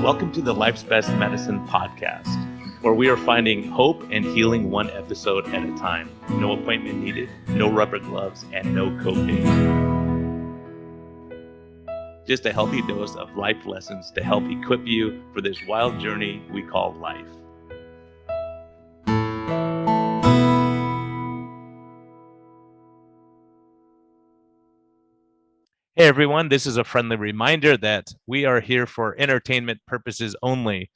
Welcome to the Life's Best Medicine podcast, where we are finding hope and healing one episode at a time. No appointment needed, no rubber gloves, and no copay. Just a healthy dose of life lessons to help equip you for this wild journey we call life. Hey everyone, this is a friendly reminder that we are here for entertainment purposes only.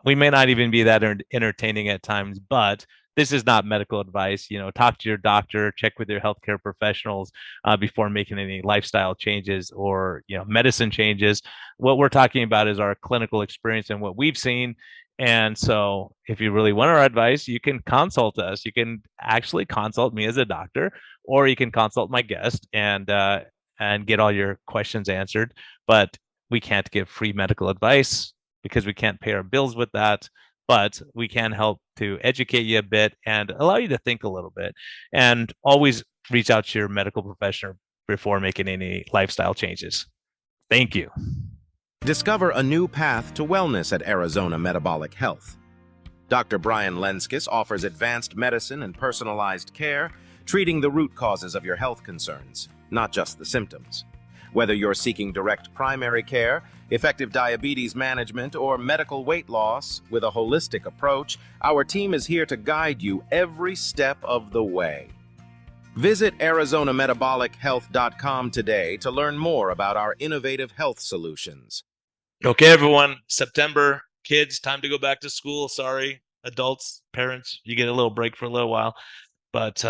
We may not even be that entertaining at times, but this is not medical advice. Talk to your doctor, check with your healthcare professionals before making any lifestyle changes or medicine changes. What we're talking about is our clinical experience and what we've seen. And so if you really want our advice, you can consult us. You can actually consult me as a doctor, or you can consult my guest and get all your questions answered. But we can't give free medical advice because we can't pay our bills with that. But we can help to educate you a bit and allow you to think a little bit. And always reach out to your medical professional before making any lifestyle changes. Thank you. Discover a new path to wellness at Arizona Metabolic Health. Dr. Brian Lenzkes offers advanced medicine and personalized care, treating the root causes of your health concerns, not just the symptoms. Whether you're seeking direct primary care, effective diabetes management, or medical weight loss, with a holistic approach, our team is here to guide you every step of the way. Visit ArizonaMetabolicHealth.com today to learn more about our innovative health solutions. Okay, everyone, September, kids, time to go back to school. Sorry, adults, parents, you get a little break for a little while, but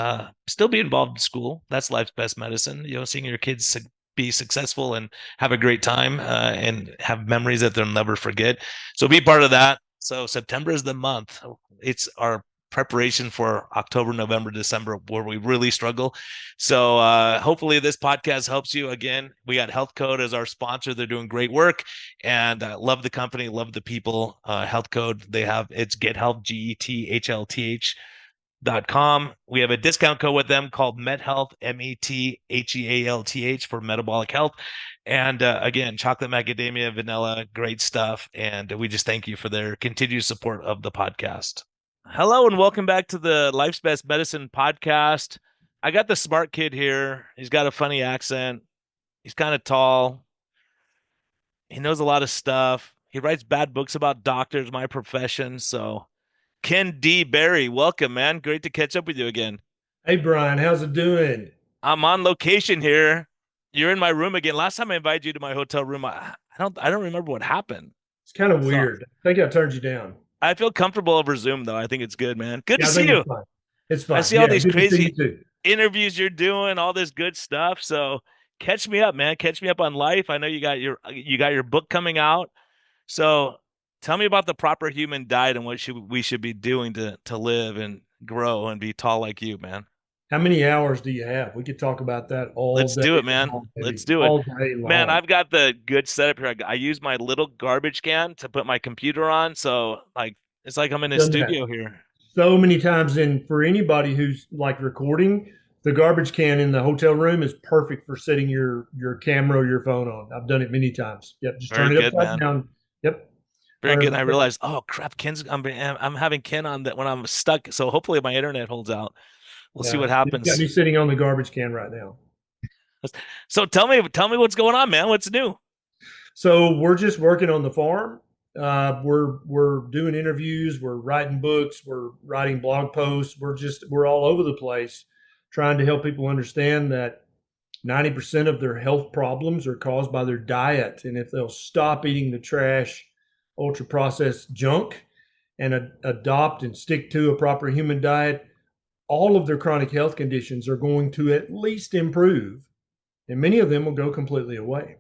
still be involved in school. That's life's best medicine. Seeing your kids be successful and have a great time and have memories that they'll never forget. So be part of that. So September is the month. It's our preparation for October, November, December, where we really struggle. So hopefully this podcast helps you. Again, we got Health Code as our sponsor. They're doing great work, and love the company, love the people. Health Code, it's Get Health, GETHLTH.com. We have a discount code with them called MedHealth, METHEALTH, for metabolic health. And again, chocolate macadamia, vanilla, great stuff. And we just thank you for their continued support of the podcast. Hello and welcome back to the Life's Best Medicine podcast. I got the smart kid here. He's got a funny accent. He's kind of tall. He knows a lot of stuff. He writes bad books about doctors, my profession. So Ken D. Berry, welcome, man. Great to catch up with you again. Hey, Brian, how's it doing? I'm on location here. You're in my room again. Last time I invited you to my hotel room, I don't remember what happened. It's kind of weird. I think I turned you down. I feel comfortable over Zoom, though. I think it's good, man. Good to see you. It's fine. I see all these crazy interviews you're doing, all this good stuff. So catch me up, man. Catch me up on life. I know you got your book coming out. So tell me about the proper human diet and what we should be doing to live and grow and be tall like you, man. How many hours do you have? We could talk about that all day. Let's do it, man. Let's do it. Man, I've got the good setup here. I use my little garbage can to put my computer on. So it's like I'm in a studio here. So many times, and for anybody who's like recording, the garbage can in the hotel room is perfect for setting your camera or your phone on. I've done it many times. Yep, just turn it upside down. Yep. Very good. And I realized, oh crap, I'm having Ken on that when I'm stuck. So hopefully my internet holds out. We'll see what happens. Got me sitting on the garbage can right now. So tell me what's going on, man. What's new? So we're just working on the farm. We're doing interviews. We're writing books. We're writing blog posts. We're all over the place, trying to help people understand that 90% of their health problems are caused by their diet, and if they'll stop eating the trash, ultra processed junk, and adopt and stick to a proper human diet, all of their chronic health conditions are going to at least improve, and many of them will go completely away.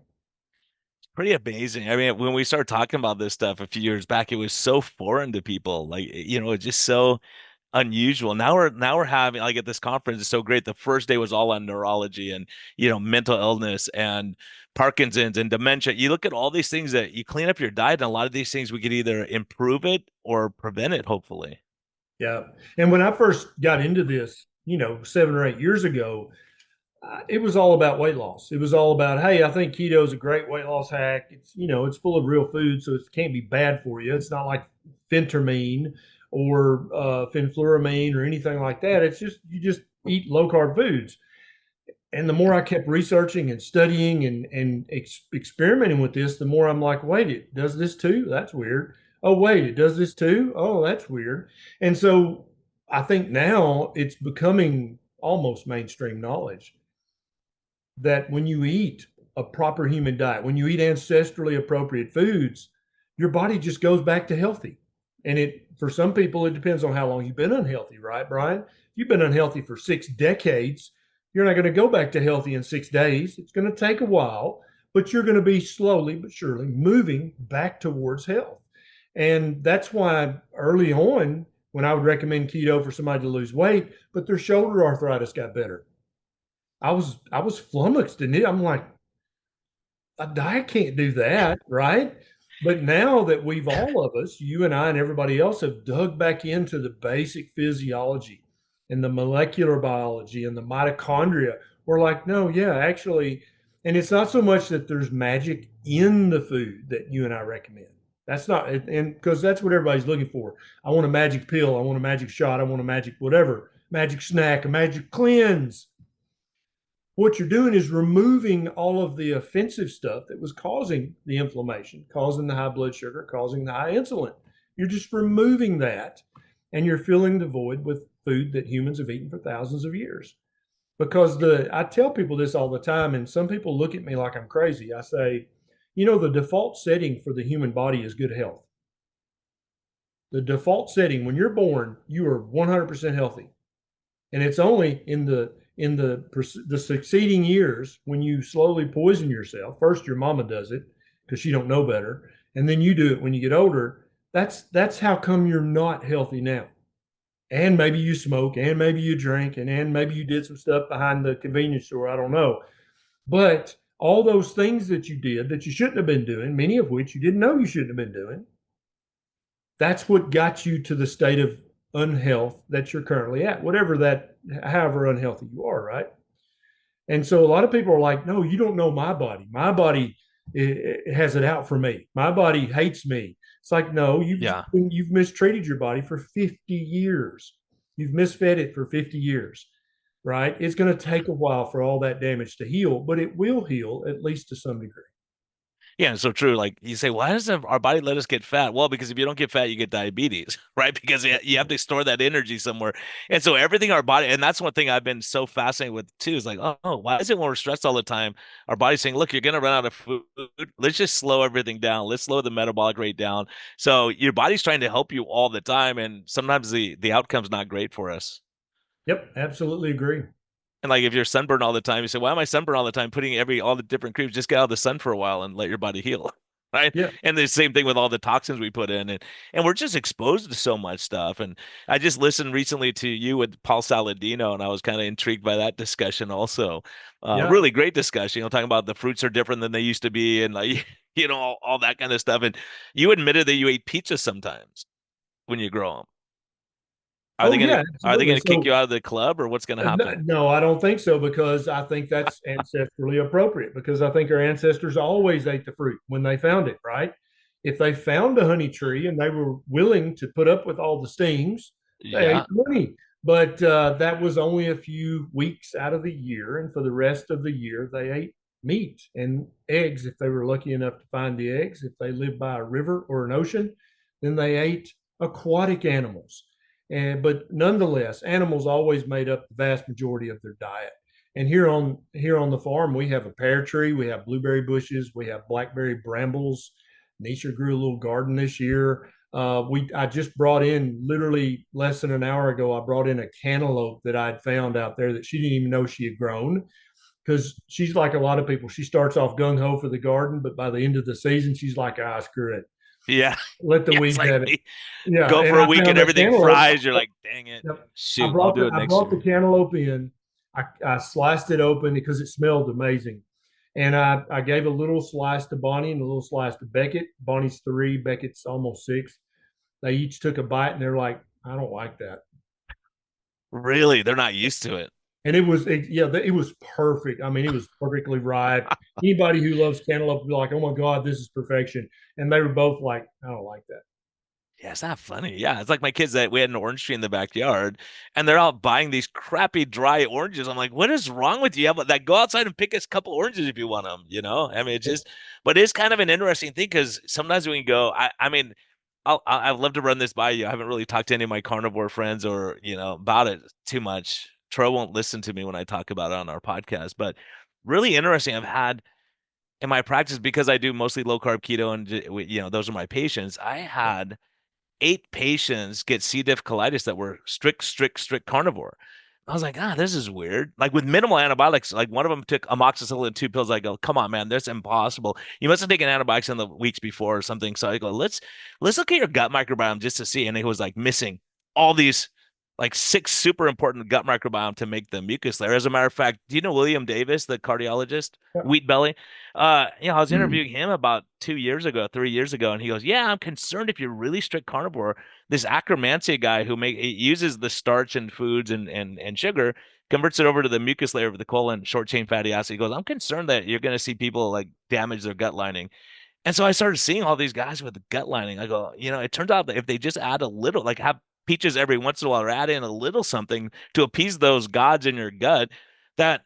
It's pretty amazing. I mean, when we started talking about this stuff a few years back, it was so foreign to people. It's just so unusual. Now we're having, like, at this conference, it's so great. The first day was all on neurology and mental illness and Parkinson's and dementia. You look at all these things that you clean up your diet, and a lot of these things we could either improve it or prevent it, hopefully. Yeah. And when I first got into this, 7 or 8 years ago, It was all about weight loss. It was all about, hey, I think keto is a great weight loss hack. It's, it's full of real food, so it can't be bad for you. It's not like phentermine or fenfluramine or anything like that. It's just, you just eat low carb foods. And the more I kept researching and studying and experimenting with this, the more I'm like, wait, it does this too? That's weird. Oh, wait, it does this too? Oh, that's weird. And so I think now it's becoming almost mainstream knowledge that when you eat a proper human diet, when you eat ancestrally appropriate foods, your body just goes back to healthy. And it, for some people, it depends on how long you've been unhealthy, right, Brian? If you've been unhealthy for 6 decades, you're not going to go back to healthy in 6 days. It's going to take a while, but you're going to be slowly but surely moving back towards health. And that's why early on, when I would recommend keto for somebody to lose weight, but their shoulder arthritis got better, I was flummoxed, and I'm like, a diet can't do that, right? But now that we've all of us, you and I and everybody else, have dug back into the basic physiology and the molecular biology and the mitochondria, we're like, no, yeah, actually, and it's not so much that there's magic in the food that you and I recommend. That's not, and because that's what everybody's looking for. I want a magic pill. I want a magic shot. I want a magic whatever, magic snack, a magic cleanse. What you're doing is removing all of the offensive stuff that was causing the inflammation, causing the high blood sugar, causing the high insulin. You're just removing that, and you're filling the void with food that humans have eaten for thousands of years. Because I tell people this all the time, and some people look at me like I'm crazy. I say, the default setting for the human body is good health. The default setting when you're born, you are 100% healthy. And it's only in the succeeding years when you slowly poison yourself. First, your mama does it because she don't know better, and then you do it when you get older. That's how come you're not healthy now. And maybe you smoke, and maybe you drink, and maybe you did some stuff behind the convenience store. I don't know, but all those things that you did that you shouldn't have been doing, many of which you didn't know you shouldn't have been doing, that's what got you to the state of unhealth that you're currently at, whatever that, however unhealthy you are, right? And so a lot of people are like, no, you don't know my body. My body has it out for me. My body hates me. It's like, no, Yeah. you've mistreated your body for 50 years. You've misfed it for 50 years, right? It's going to take a while for all that damage to heal, but it will heal at least to some degree. Yeah, and so true. Like you say, why doesn't our body let us get fat? Well, because if you don't get fat, you get diabetes, right? Because you have to store that energy somewhere. And so everything our body, and that's one thing I've been so fascinated with too, is like, oh, why is it when we're stressed all the time, our body's saying, look, you're gonna run out of food. Let's just slow everything down. Let's slow the metabolic rate down. So your body's trying to help you all the time, and sometimes the outcome's not great for us. Yep, absolutely agree. And like if you're sunburned all the time, you say, "Why am I sunburned all the time?" Putting all the different creams, just get out of the sun for a while and let your body heal, right? Yeah, And the same thing with all the toxins we put in, and we're just exposed to so much stuff. And I just listened recently to you with Paul Saladino, and I was kind of intrigued by that discussion also. yeah. Really great discussion. Talking about the fruits are different than they used to be, and like all that kind of stuff. And you admitted that you ate pizza sometimes when you grow them. Oh, yeah, Are they absolutely. gonna kick So you out of the club, or what's gonna happen? No, I don't think so because I think that's ancestrally appropriate because I think our ancestors always ate the fruit when they found it, right? If they found a honey tree and they were willing to put up with all the stings, they ate Yeah. the honey. But that was only a few weeks out of the year. And for the rest of the year, they ate meat and eggs if they were lucky enough to find the eggs. If they lived by a river or an ocean, then they ate aquatic animals. But nonetheless, animals always made up the vast majority of their diet. And here on the farm, we have a pear tree, we have blueberry bushes, we have blackberry brambles. Nisha grew a little garden this year. I just brought in literally less than an hour ago. I brought in a cantaloupe that I'd found out there that she didn't even know she had grown. Because she's like a lot of people. She starts off gung ho for the garden, but by the end of the season, she's like, ah, screw it. Yeah. Let the Yeah, it's weeds like have it. me. Yeah. Go And for a I week and found that everything cantaloupe. fries. You're like, dang it. Yep. Shoot, I'll do it I next brought the year. cantaloupe in. I sliced it open because it smelled amazing. And I gave a little slice to Bonnie and a little slice to Beckett. Bonnie's 3, Beckett's almost 6. They each took a bite and they're like, I don't like that. Really? They're not used to it. And it was perfect. I mean, it was perfectly ripe. Anybody who loves cantaloupe would be like, "Oh my god, this is perfection." And they were both like, "I don't like that." Yeah, it's not funny. Yeah, it's like my kids that we had an orange tree in the backyard, and they're out buying these crappy dry oranges. I'm like, what is wrong with you? How about that? Go outside and pick us a couple oranges if you want them. You know, I mean, it's just, but it's kind of an interesting thing because sometimes when you go, I mean, I'd love to run this by you. I haven't really talked to any of my carnivore friends or about it too much. Troy won't listen to me when I talk about it on our podcast, but really interesting. I've had in my practice because I do mostly low carb keto and those are my patients. I had 8 patients get C. diff colitis that were strict carnivore. I was like, this is weird. Like with minimal antibiotics, like one of them took amoxicillin 2 pills. I go, come on, man, that's impossible. You must have taken antibiotics in the weeks before or something. So I go, let's look at your gut microbiome just to see. And it was like missing all these like 6 super important gut microbiome to make the mucus layer. As a matter of fact, do you know William Davis, the cardiologist, Wheat Belly? I was Yeah. interviewing him about 2 years ago, 3 years ago, and he goes, "Yeah, I'm concerned if you're really strict carnivore, this Akkermansia guy who it uses the starch in foods and sugar, converts it over to the mucus layer of the colon, short chain fatty acid. He goes, I'm concerned that you're going to see people like damage their gut lining. And so I started seeing all these guys with the gut lining. I go, it turns out that if they just add a little, like have peaches every once in a while, or add in a little something to appease those gods in your gut, that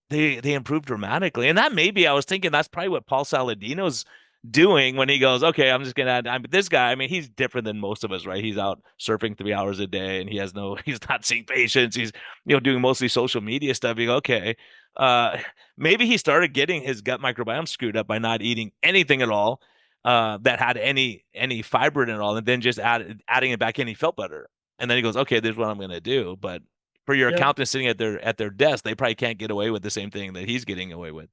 they improve dramatically. And that maybe I was thinking that's probably what Paul Saladino's doing when he goes, okay, I'm just gonna add. This guy, I mean, he's different than most of us, right? He's out surfing 3 hours a day, and he's not seeing patients. He's doing mostly social media stuff. You go, okay, uh, maybe he started getting his gut microbiome screwed up by not eating anything at all that had any fiber in it at all, and then just adding it back in. He felt better, and then he goes, "Okay, this is what I'm going to do." But for your Yeah. accountant sitting at their desk, they probably can't get away with the same thing that he's getting away with.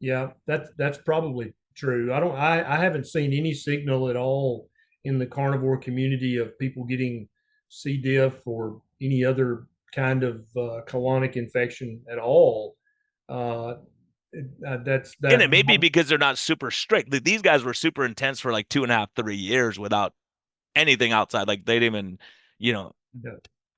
Yeah, that's probably true. I haven't seen any signal at all in the carnivore community of people getting C. diff or any other kind of colonic infection at all. Uh, that's And that. it may be because they're not super strict. Like, these guys were super intense for like 2.5, 3 years without anything outside. Like they didn't even, you know, Yeah.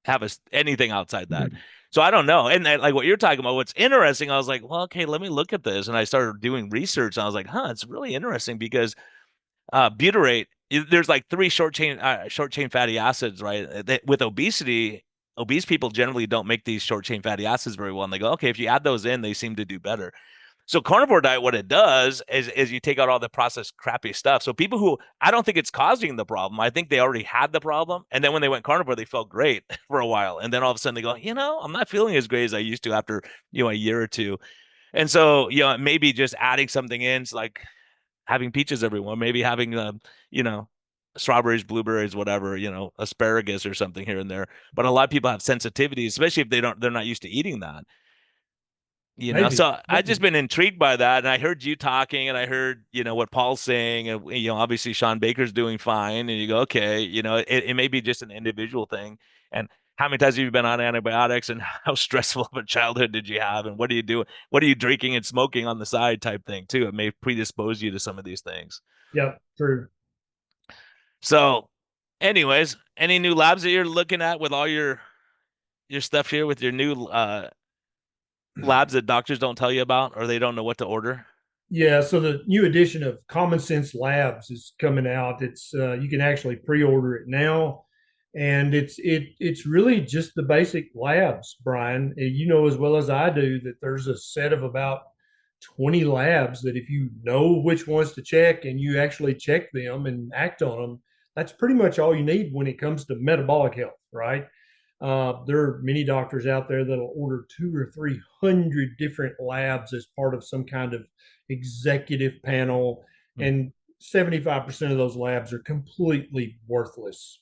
have anything outside that. So I don't know. And like what you're talking about, what's interesting, I was like, well, okay, let me look at this. And I started doing research. And I was like, it's really interesting because butyrate, there's like 3 short chain fatty acids, right? With obesity, obese people generally don't make these short chain fatty acids very well. And they go, okay, if you add those in, they seem to do better. So carnivore diet, what it does is you take out all the processed crappy stuff. So people who I don't think it's causing the problem. I think they already had the problem. And then when they went carnivore, they felt great for a while. And then all of a sudden they go, I'm not feeling as great as I used to after, a year or two. And so, maybe just adding something in, it's like having peaches everyone, maybe having you know, strawberries, blueberries, whatever, asparagus or something here and there. But a lot of people have sensitivities, especially if they're not used to eating that. Maybe. So I just been intrigued by that, and I heard you talking, and I heard what Paul's saying, and obviously Sean Baker's doing fine, and you go, okay, it may be just an individual thing. And how many times have you been on antibiotics, and how stressful of a childhood did you have, and what are you doing? What are you drinking and smoking on the side type thing too? It may predispose you to some of these things. Yeah, true. So, anyways, any new labs that you're looking at with all your stuff here with your new labs that doctors don't tell you about or they don't know what to order? Yeah, so the new edition of Common Sense Labs is coming out. It's you can actually pre-order it now, and it's really just the basic labs, Brian. You know as well as I do that there's a set of about 20 labs that if you know which ones to check and you actually check them and act on them, that's pretty much all you need when it comes to metabolic health, right? There are many doctors out there that'll order 2 or 300 different labs as part of some kind of executive panel, Hmm. and 75% of those labs are completely worthless,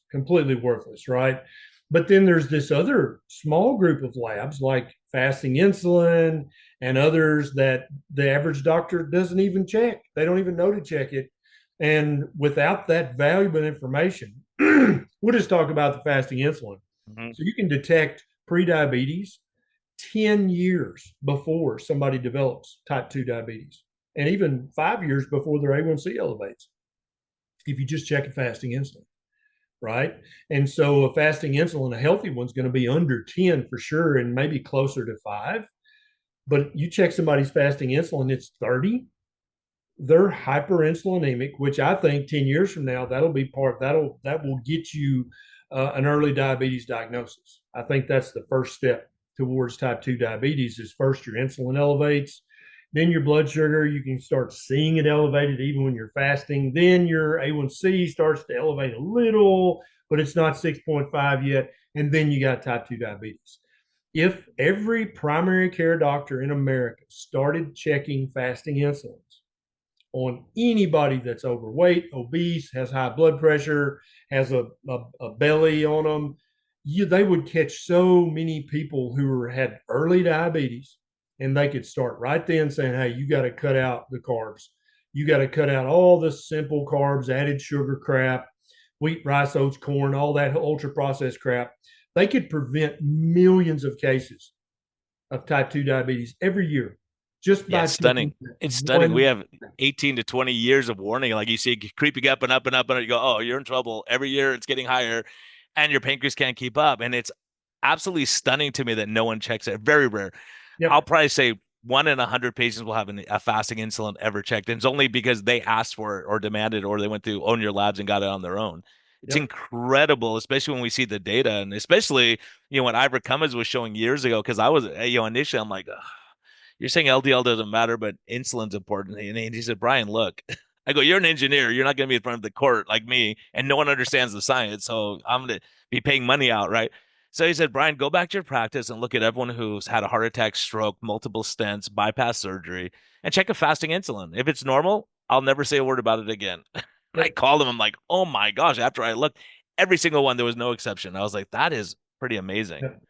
right? But then there's this other small group of labs like fasting insulin and others that the average doctor doesn't even check. They don't even know to check it. And without that valuable information, we'll just talk about the fasting insulin. Hmm. So you can detect prediabetes 10 years before somebody develops type 2 diabetes, and even 5 years before their A1C elevates, if you just check a fasting insulin. right? And so a fasting insulin, a healthy one's going to be under 10 for sure, and maybe closer to 5. But you check somebody's fasting insulin, it's 30. They're hyperinsulinemic, which I think 10 years from now, that'll be part, that will get you an early diabetes diagnosis. I think that's the first step towards type 2 diabetes. Is first your insulin elevates, then your blood sugar, you can start seeing it elevated even when you're fasting. Then your A1C starts to elevate a little, but it's not 6.5 yet. And then you got type 2 diabetes. If every primary care doctor in America started checking fasting insulins on anybody that's overweight, obese, has high blood pressure, has a belly on them, they would catch so many people who had early diabetes, and they could start right then saying, hey, you got to cut out the carbs. You got to cut out all the simple carbs, added sugar crap, wheat, rice, oats, corn, all that ultra processed crap. They could prevent millions of cases of type 2 diabetes every year just Yeah, by stunning. checking It's stunning. We one. have 18 to 20 years of warning. Like you see it creeping up and up and up, and you go, oh, you're in trouble. Every year it's getting higher, and your pancreas can't keep up. And it's absolutely stunning to me that no one checks it. Very rare. I'll Yep. probably say 1 in 100 patients will have a fasting insulin ever checked. And it's only because they asked for it or demanded, or they went to Own Your Labs and got it on their own. It's Yep. incredible, especially when we see the data, and especially, what Ivor Cummins was showing years ago. Because I was, initially I'm like, ugh, you're saying LDL doesn't matter, but insulin's important. And he said, Brian, look, I go, you're an engineer. You're not going to be in front of the court like me, and no one understands the science. So I'm going to be paying money out, right? So he said, Brian, go back to your practice and look at everyone who's had a heart attack, stroke, multiple stents, bypass surgery, and check a fasting insulin. If it's normal, I'll never say a word about it again. And I Yep. called him. I'm like, oh my gosh. After I looked, every single one, there was no exception. I was like, that is pretty amazing. Yep.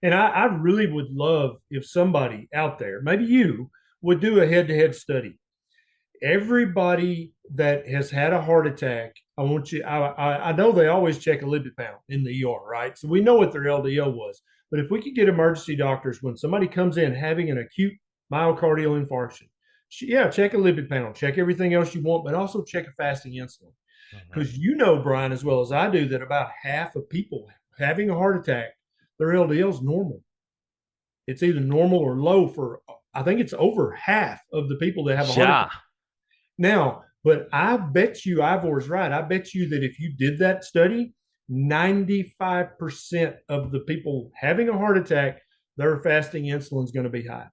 And I really would love if somebody out there, maybe you, would do a head to head study. Everybody that has had a heart attack, I want you, I know they always check a lipid panel in the ER, right? So we know what their LDL was. But if we could get emergency doctors when somebody comes in having an acute myocardial infarction, yeah, check a lipid panel, check everything else you want, but also check a fasting insulin. Mhm. Because you know, Brian, as well as I do, that about half of people having a heart attack, their LDL is normal. It's either normal or low for, I think it's over half of the people that have a heart attack. Yeah. Now, but I bet you Ivor's right. I bet you that if you did that study, 95% of the people having a heart attack, their fasting insulin is going to be high.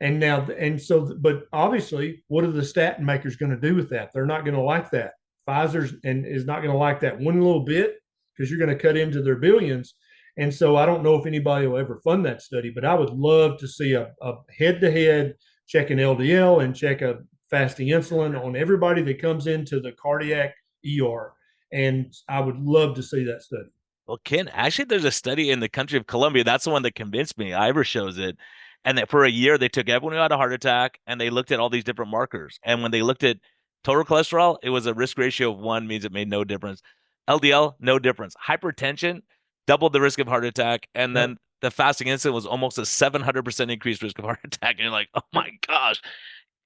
And now, and so, but obviously, what are the statin makers going to do with that? They're not going to like that. Pfizer's and is not going to like that one little bit, because you're going to cut into their billions. And so I don't know if anybody will ever fund that study, but I would love to see a head to head check an LDL and check a fasting insulin on everybody that comes into the cardiac ER. And I would love to see that study. Well, Ken, actually, there's a study in the country of Colombia. That's the one that convinced me. Ivor shows it. And that for a year, they took everyone who had a heart attack and they looked at all these different markers. And when they looked at total cholesterol, it was a risk ratio of 1, means it made no difference. LDL, no difference. Hypertension, doubled the risk of heart attack. And Yep. then the fasting insulin was almost a 700% increased risk of heart attack. And you're like, oh my gosh.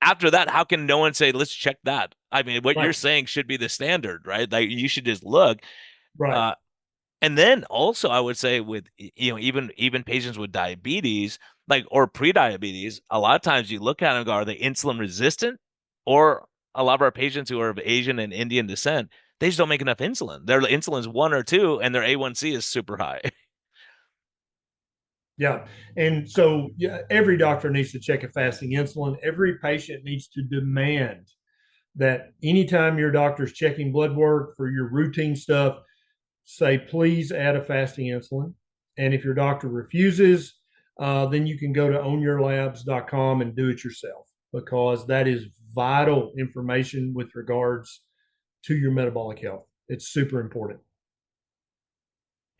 After that, how can no one say, let's check that? I mean, what you're Right. saying should be the standard, right? Like you should just look. Right. Uh, and then also I would say with even patients with diabetes, like or pre-diabetes, a lot of times you look at them and go, are they insulin resistant? Or a lot of our patients who are of Asian and Indian descent, they just don't make enough insulin. Their insulin's 1 or 2 and their A1C is super high. Yeah. And so yeah, every doctor needs to check a fasting insulin. Every patient needs to demand that anytime your doctor's checking blood work for your routine stuff, say, please add a fasting insulin. And if your doctor refuses, then you can go to ownyourlabs.com and do it yourself, because that is vital information with regards to your metabolic health. It's super important.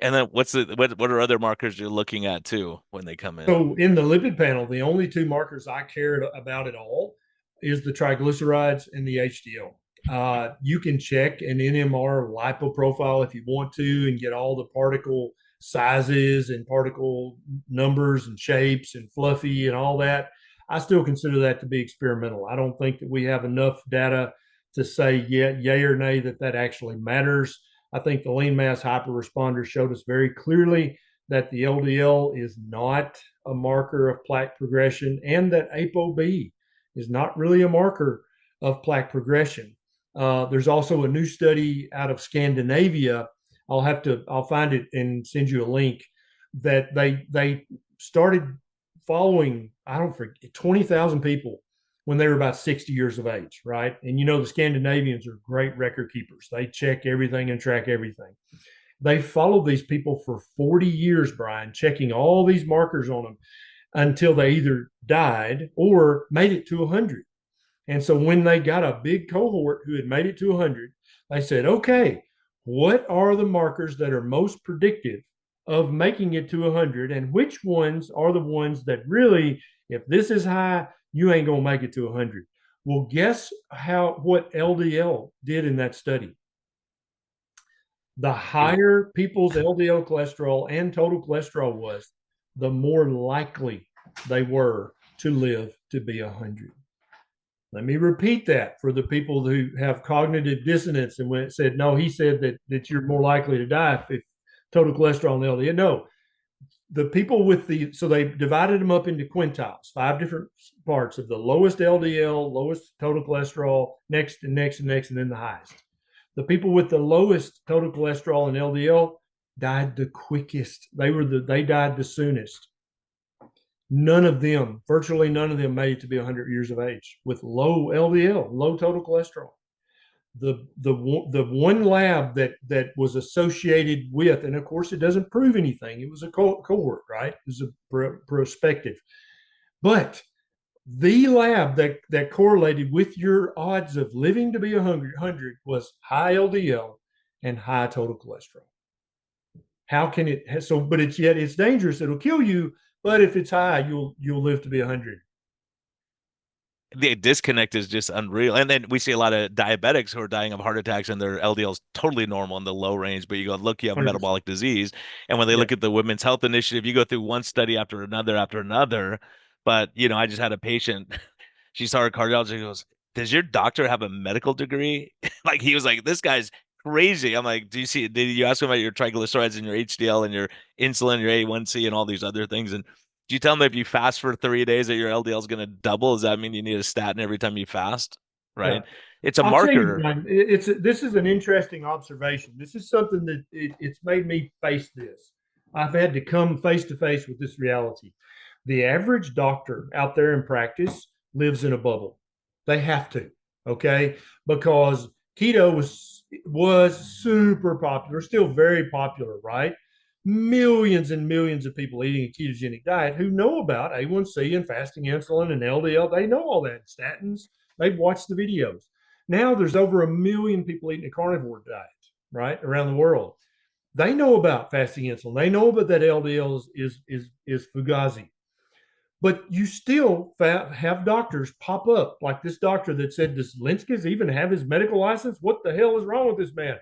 And then what are other markers you're looking at too when they come in? So in the lipid panel, the only two markers I cared about at all is the triglycerides and the HDL. You can check an NMR lipo profile if you want to and get all the particle sizes and particle numbers and shapes and fluffy and all that. I still consider that to be experimental. I don't think that we have enough data to say yet yay or nay that that actually matters. I think the lean mass hyperresponders showed us very clearly that the LDL is not a marker of plaque progression, and that ApoB is not really a marker of plaque progression. There's also a new study out of Scandinavia. I'll find it and send you a link, that they started following, I don't forget, 20,000 people when they were about 60 years of age, right? And you know, the Scandinavians are great record keepers. They check everything and track everything. They followed these people for 40 years, Brian, checking all these markers on them until they either died or made it to 100. And so when they got a big cohort who had made it to 100, they said, okay, what are the markers that are most predictive of making it to 100? And which ones are the ones that really, if this is high, you ain't going to make it to 100? Well, guess what LDL did in that study? The higher people's LDL cholesterol and total cholesterol was, the more likely they were to live to be 100. Let me repeat that for the people who have cognitive dissonance and when it said, no, he said that you're more likely to die if total cholesterol and LDL. No, the people so they divided them up into quintiles, 5 different parts of the lowest LDL, lowest total cholesterol, next and next and next, and then the highest. The people with the lowest total cholesterol and LDL died the quickest. They died the soonest. None of them, virtually none of them, made it to be 100 years of age with low LDL, low total cholesterol. The one lab that was associated with, and of course it doesn't prove anything. It was a cohort, right? It was a prospective, but the lab that correlated with your odds of living to be 100 was high LDL and high total cholesterol. How can it? So, but it's dangerous. It'll kill you. But if it's high, you'll live to be 100. The disconnect is just unreal. And then we see a lot of diabetics who are dying of heart attacks and their LDL is totally normal in the low range, but you go, look, you have 100%. metabolic disease. And when they Yeah. look at the Women's Health Initiative, you go through one study after another after another. But, I just had a patient, she saw her cardiologist, she goes, does your doctor have a medical degree? Like he was like, this guy's crazy. I'm like, did you ask him about your triglycerides and your HDL and your insulin, your A1C and all these other things? And do you tell them that if you fast for 3 days that your LDL is going to double? Does that mean you need a statin every time you fast? Yeah. Right? It's a I'll tell you, marker. Brian, this is an interesting observation. This is something that it's made me face this. I've had to come face to face with this reality. The average doctor out there in practice lives in a bubble. They have to, okay? Because keto was super popular, still very popular, right? Millions and millions of people eating a ketogenic diet who know about A1C and fasting insulin and LDL. They know all that, statins. They've watched the videos. Now there's over 1 million people eating a carnivore diet, right, around the world. They know about fasting insulin. They know about that LDL is fugazi. But you still have doctors pop up, like this doctor that said, does Lenzkes even have his medical license? What the hell is wrong with this man?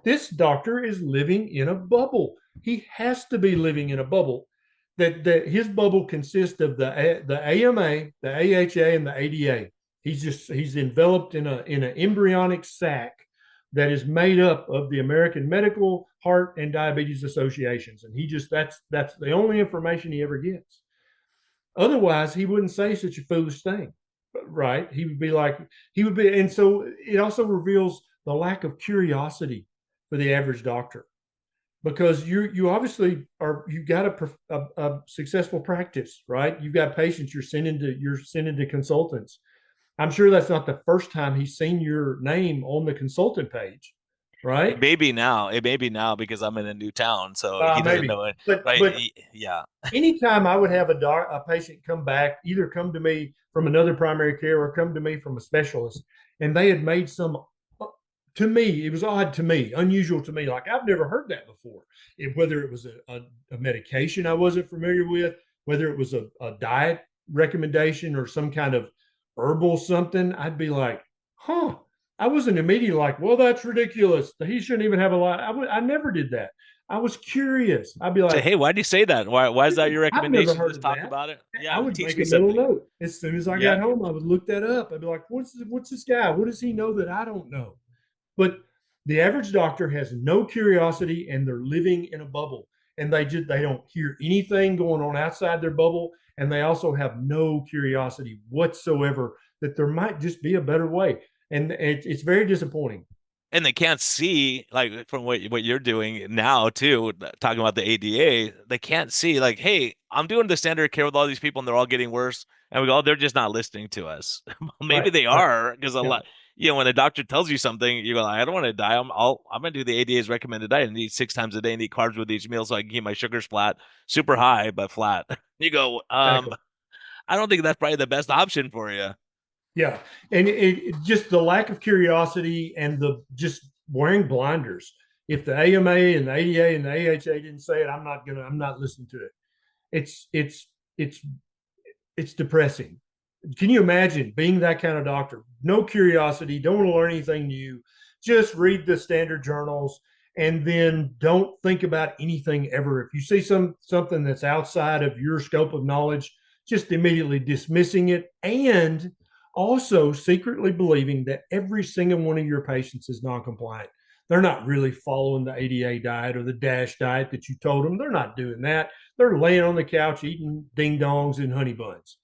This doctor is living in a bubble. He has to be living in a bubble. That his bubble consists of the AMA, the AHA, and the ADA. He's enveloped in an embryonic sac that is made up of the American Medical, Heart, and Diabetes Associations, and that's the only information he ever gets. Otherwise, he wouldn't say such a foolish thing, right? And so it also reveals the lack of curiosity for the average doctor, because you obviously you've got a successful practice, right? You've got patients you're sending to consultants. I'm sure that's not the first time he's seen your name on the consultant page, It right? may be now. It may be now because I'm in a new town, so he doesn't Maybe, know it. but Right? but Yeah. anytime I would have a patient come back, either come to me from another primary care or come to me from a specialist, and they had made to me, it was odd to me, unusual to me. Like, I've never heard that before. Whether it was a medication I wasn't familiar with, whether it was a diet recommendation or some kind of herbal something, I'd be like, huh. I wasn't immediately like, well, that's ridiculous. He shouldn't even have a lot. I never did that. I was curious. I'd be Say, like, hey, why do you say that? Why is that your I've never recommendation? heard Just of talk that. about it. I Yeah, would teach make me a mental something. note. As soon as I got Yeah. home, I would look that up. I'd be like, what's this guy? What does he know that I don't know? But The average doctor has no curiosity and they're living in a bubble, and they don't hear anything going on outside their bubble, and they also have no curiosity whatsoever that there might just be a better way, and it's very disappointing. And they can't see, like, from what you're doing now too, talking about the ADA, they can't see like, hey, I'm doing the standard care with all these people and they're all getting worse, and we go, oh, they're just not listening to us. Maybe Right, they right. are, because a Yeah, lot, when a doctor tells you something, you go, I don't want to die. I'm gonna do the ADA's recommended diet and eat 6 times a day and eat carbs with each meal so I can keep my sugars flat, super high but flat. You go, exactly. I don't think that's probably the best option for you. Yeah, and it just the lack of curiosity and the just wearing blinders. If the AMA and the ADA and the AHA didn't say it, I'm not listening to it. It's it's it's it's depressing. Can you imagine being that kind of doctor? No curiosity, don't want to learn anything new, just read the standard journals and then don't think about anything ever. If you see something that's outside of your scope of knowledge, just immediately dismissing it, and also secretly believing that every single one of your patients is non-compliant. They're not really following the ADA diet or the DASH diet that you told them. They're not doing that. They're laying on the couch eating ding dongs and honey buns.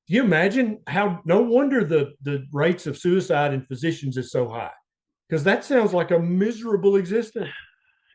Do you imagine how? No wonder the rates of suicide in physicians is so high, because that sounds like a miserable existence.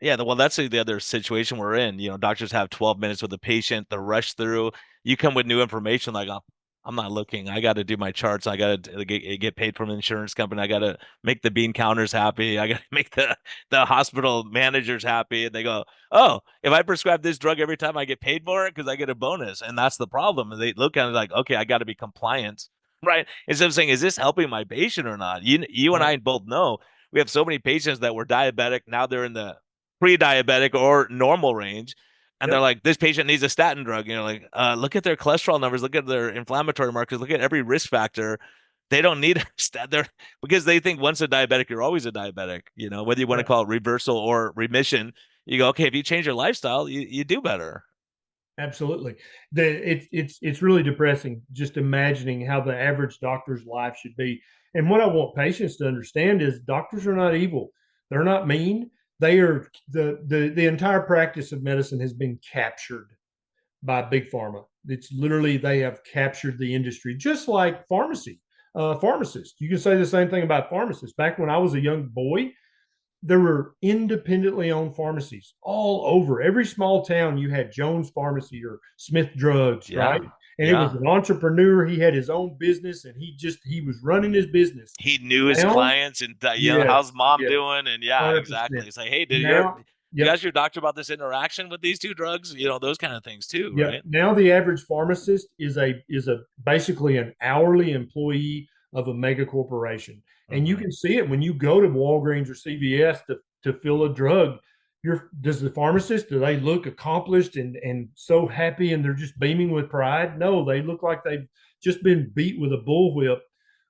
Yeah, well, that's the other situation we're in. Doctors have 12 minutes with a patient, the rush through. You come with new information like, oh, I'm not looking. I got to do my charts. I got to get paid from an insurance company. I got to make the bean counters happy. I got to make the hospital managers happy. And they go, oh, if I prescribe this drug every time I get paid for it because I get a bonus. And that's the problem. And they look at it like, okay, I got to be compliant, right? Instead of saying, is this helping my patient or not? You and Right. I both know we have so many patients that were diabetic. Now they're in the pre-diabetic or normal range, and they're Yep. like, this patient needs a statin drug. Like, look at their cholesterol numbers, look at their inflammatory markers, look at every risk factor. They don't need a they're because they think once a diabetic, you're always a diabetic. Whether you want to Yeah. call it reversal or remission, you go, okay, if you change your lifestyle, you do better. Absolutely. It's really depressing just imagining how the average doctor's life should be. And what I want patients to understand is doctors are not evil. They're not mean. They are the entire practice of medicine has been captured by big pharma. It's literally they have captured the industry, just like pharmacy. Pharmacists. You can say the same thing about pharmacists. Back when I was a young boy, there were independently owned pharmacies all over. Every small town, you had Jones Pharmacy or Smith Drugs, right? Yeah. And it was Yeah. an entrepreneur. He had his own business, and he was running his business. He knew his Now, clients and, yes, how's mom yes, doing? And yeah, 100%. exactly. It's like, hey, Now, you yep, ask your doctor about this interaction with these two drugs? Those kind of things too, yeah. right? Now the average pharmacist is a basically an hourly employee of a mega corporation. And you Mm-hmm. can see it when you go to Walgreens or CVS to fill a drug. Does the pharmacist, do they look accomplished and so happy and they're just beaming with pride? No, they look like they've just been beat with a bullwhip,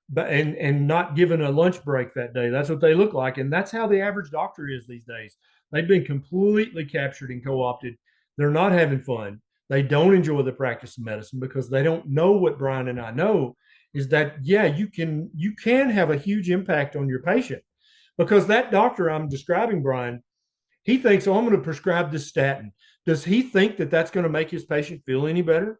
but and not given a lunch break that day. That's what they look like. And that's how the average doctor is these days. They've been completely captured and co-opted. They're not having fun. They don't enjoy the practice of medicine because they don't know what Brian and I know is that, yeah, you can have a huge impact on your patient, because that doctor I'm describing, Brian, he thinks, oh, I'm going to prescribe this statin. Does he think that that's going to make his patient feel any better?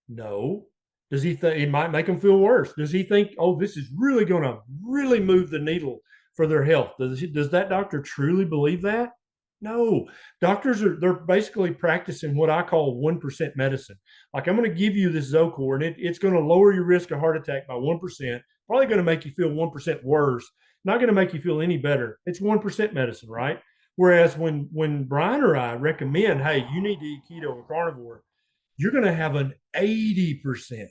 No. Does he think it might make them feel worse? Does he think, oh, this is really going to really move the needle for their health? Does that doctor truly believe that? No. Doctors they're basically practicing what I call 1% medicine. Like, I'm going to give you this Zocor, and it's going to lower your risk of heart attack by 1%, probably going to make you feel 1% worse, not going to make you feel any better. It's 1% medicine, right? Whereas when Brian or I recommend, hey, you need to eat keto or carnivore, you're going to have an 80%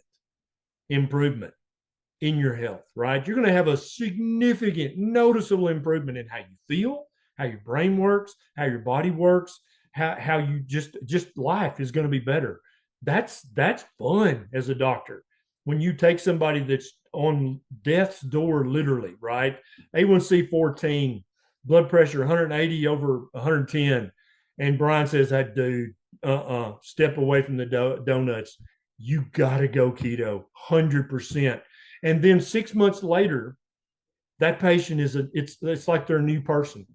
improvement in your health, right? You're going to have a significant, noticeable improvement in how you feel, how your brain works, how your body works, how you just life is going to be better. That's fun as a doctor when you take somebody that's on death's door, literally, right? A1C 14, blood pressure 180 over 110, and Brian says, "That dude, step away from the donuts. You got to go keto, 100%." And then 6 months later, that patient is it's like they're a new person.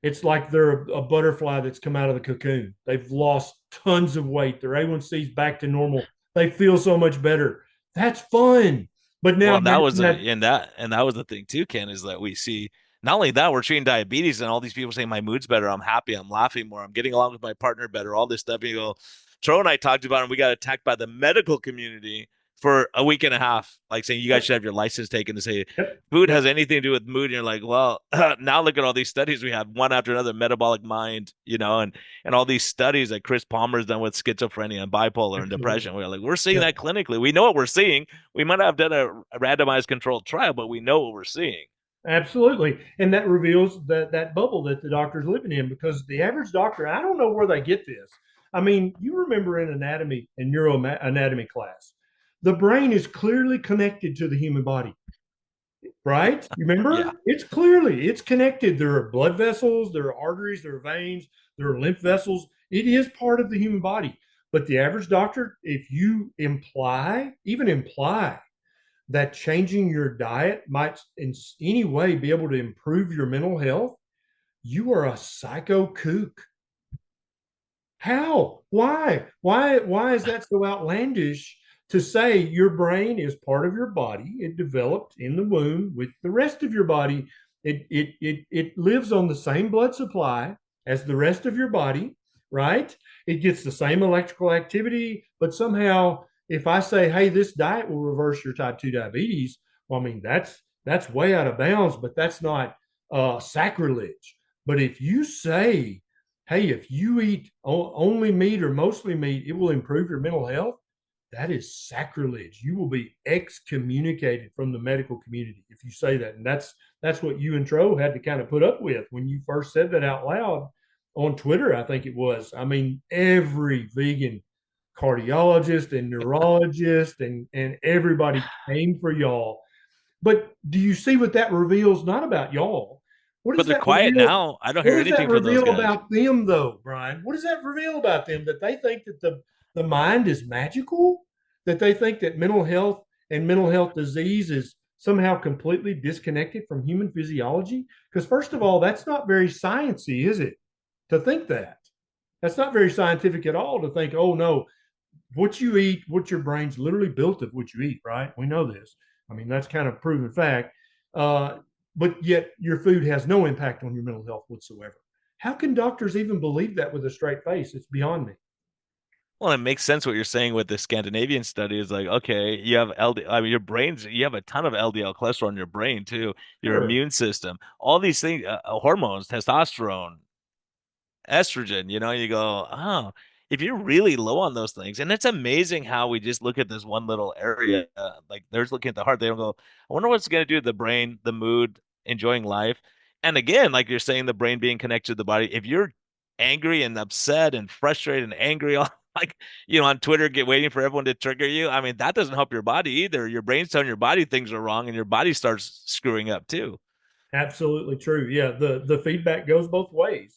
It's like they're a butterfly that's come out of the cocoon. They've lost tons of weight. Their A1C is back to normal. They feel so much better. That's fun. But Well, now and that was imagine a that. and that was the thing too, Ken, is that we see not only that we're treating diabetes and all these people saying my mood's better, I'm happy, I'm laughing more, I'm getting along with my partner better, all this stuff. And you go, Tro and I talked about it, and we got attacked by the medical community for a week and a half, like saying you guys Yep, should have your license taken to say yep, food yep, has anything to do with mood. And you're like, well, now look at all these studies we have, one after another, metabolic mind, and all these studies that Chris Palmer's done with schizophrenia and bipolar and absolutely. depression. We're like, we're seeing Yep, that clinically. We know what we're seeing. We might not have done a randomized controlled trial, but we know what we're seeing. absolutely. And that reveals that bubble that the doctor's living in, because the average doctor, I don't know where they get this. I mean, you remember in anatomy and neuroanatomy class, the brain is clearly connected to the human body, right? You Yeah. remember? It's connected. There are blood vessels, there are arteries, there are veins, there are lymph vessels. It is part of the human body. But the average doctor, if you even imply that changing your diet might in any way be able to improve your mental health, you are a psycho kook. How? Why? Why is that so outlandish to say your brain is part of your body? It developed in the womb with the rest of your body. It lives on the same blood supply as the rest of your body, right? It gets the same electrical activity, but somehow if I say, hey, this diet will reverse your type 2 diabetes, well, I mean, that's way out of bounds, but that's not sacrilege. But if you say, hey, if you eat only meat or mostly meat, it will improve your mental health, that is sacrilege. You will be excommunicated from the medical community if you say that. And that's what you and Tro had to kind of put up with when you first said that out loud on Twitter, I think it was. I mean, every vegan cardiologist and neurologist and everybody came for y'all. But do you see what that reveals? Not about y'all. What But does they're that quiet reveal? now. I don't What hear does that anything from those reveal guys. about them, though, Brian? What does that reveal about them? That they think that the mind is magical? That they think that mental health and mental health disease is somehow completely disconnected from human physiology? Because first of all, that's not very sciencey, is it? To think that. That's not very scientific at all to think, oh no, what you eat, what your brain's literally built of what you eat, right? We know this. I mean, that's kind of proven fact. Uh, but yet your food has no impact on your mental health whatsoever. How can doctors even believe that with a straight face? It's beyond me. Well, it makes sense what you're saying with the Scandinavian study is like, okay, you have I mean, you have a ton of LDL cholesterol in your brain too, your Sure. immune system, all these things, hormones, testosterone, estrogen, you go, oh, if you're really low on those things, and it's amazing how we just look at this one little area, like there's looking at the heart, they don't go, I wonder what's going to do to the brain, the mood, enjoying life. And again, like you're saying, the brain being connected to the body, if you're angry and upset and frustrated and angry, all like, on Twitter, get waiting for everyone to trigger you. I mean, that doesn't help your body either. Your brain's telling your body things are wrong, and your body starts screwing up too. Absolutely true. Yeah, the feedback goes both ways.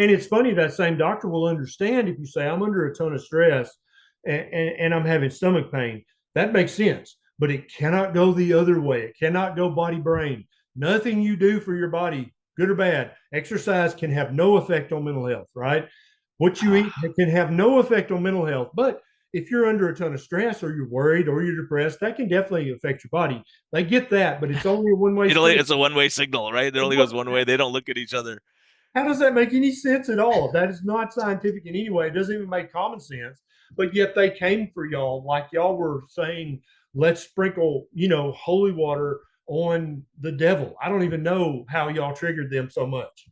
And it's funny that same doctor will understand if you say, I'm under a ton of stress and I'm having stomach pain. That makes sense, but it cannot go the other way. It cannot go body brain. Nothing you do for your body, good or bad, exercise can have no effect on mental health, right? What you eat can have no effect on mental health. But if you're under a ton of stress or you're worried or you're depressed, that can definitely affect your body. They get that, but it's only a one way street. It's a one-way signal, right? It only goes one way. They don't look at each other. How does that make any sense at all? That is not scientific in any way. It doesn't even make common sense. But yet they came for y'all, like y'all were saying, let's sprinkle, holy water on the devil. I don't even know how y'all triggered them so much.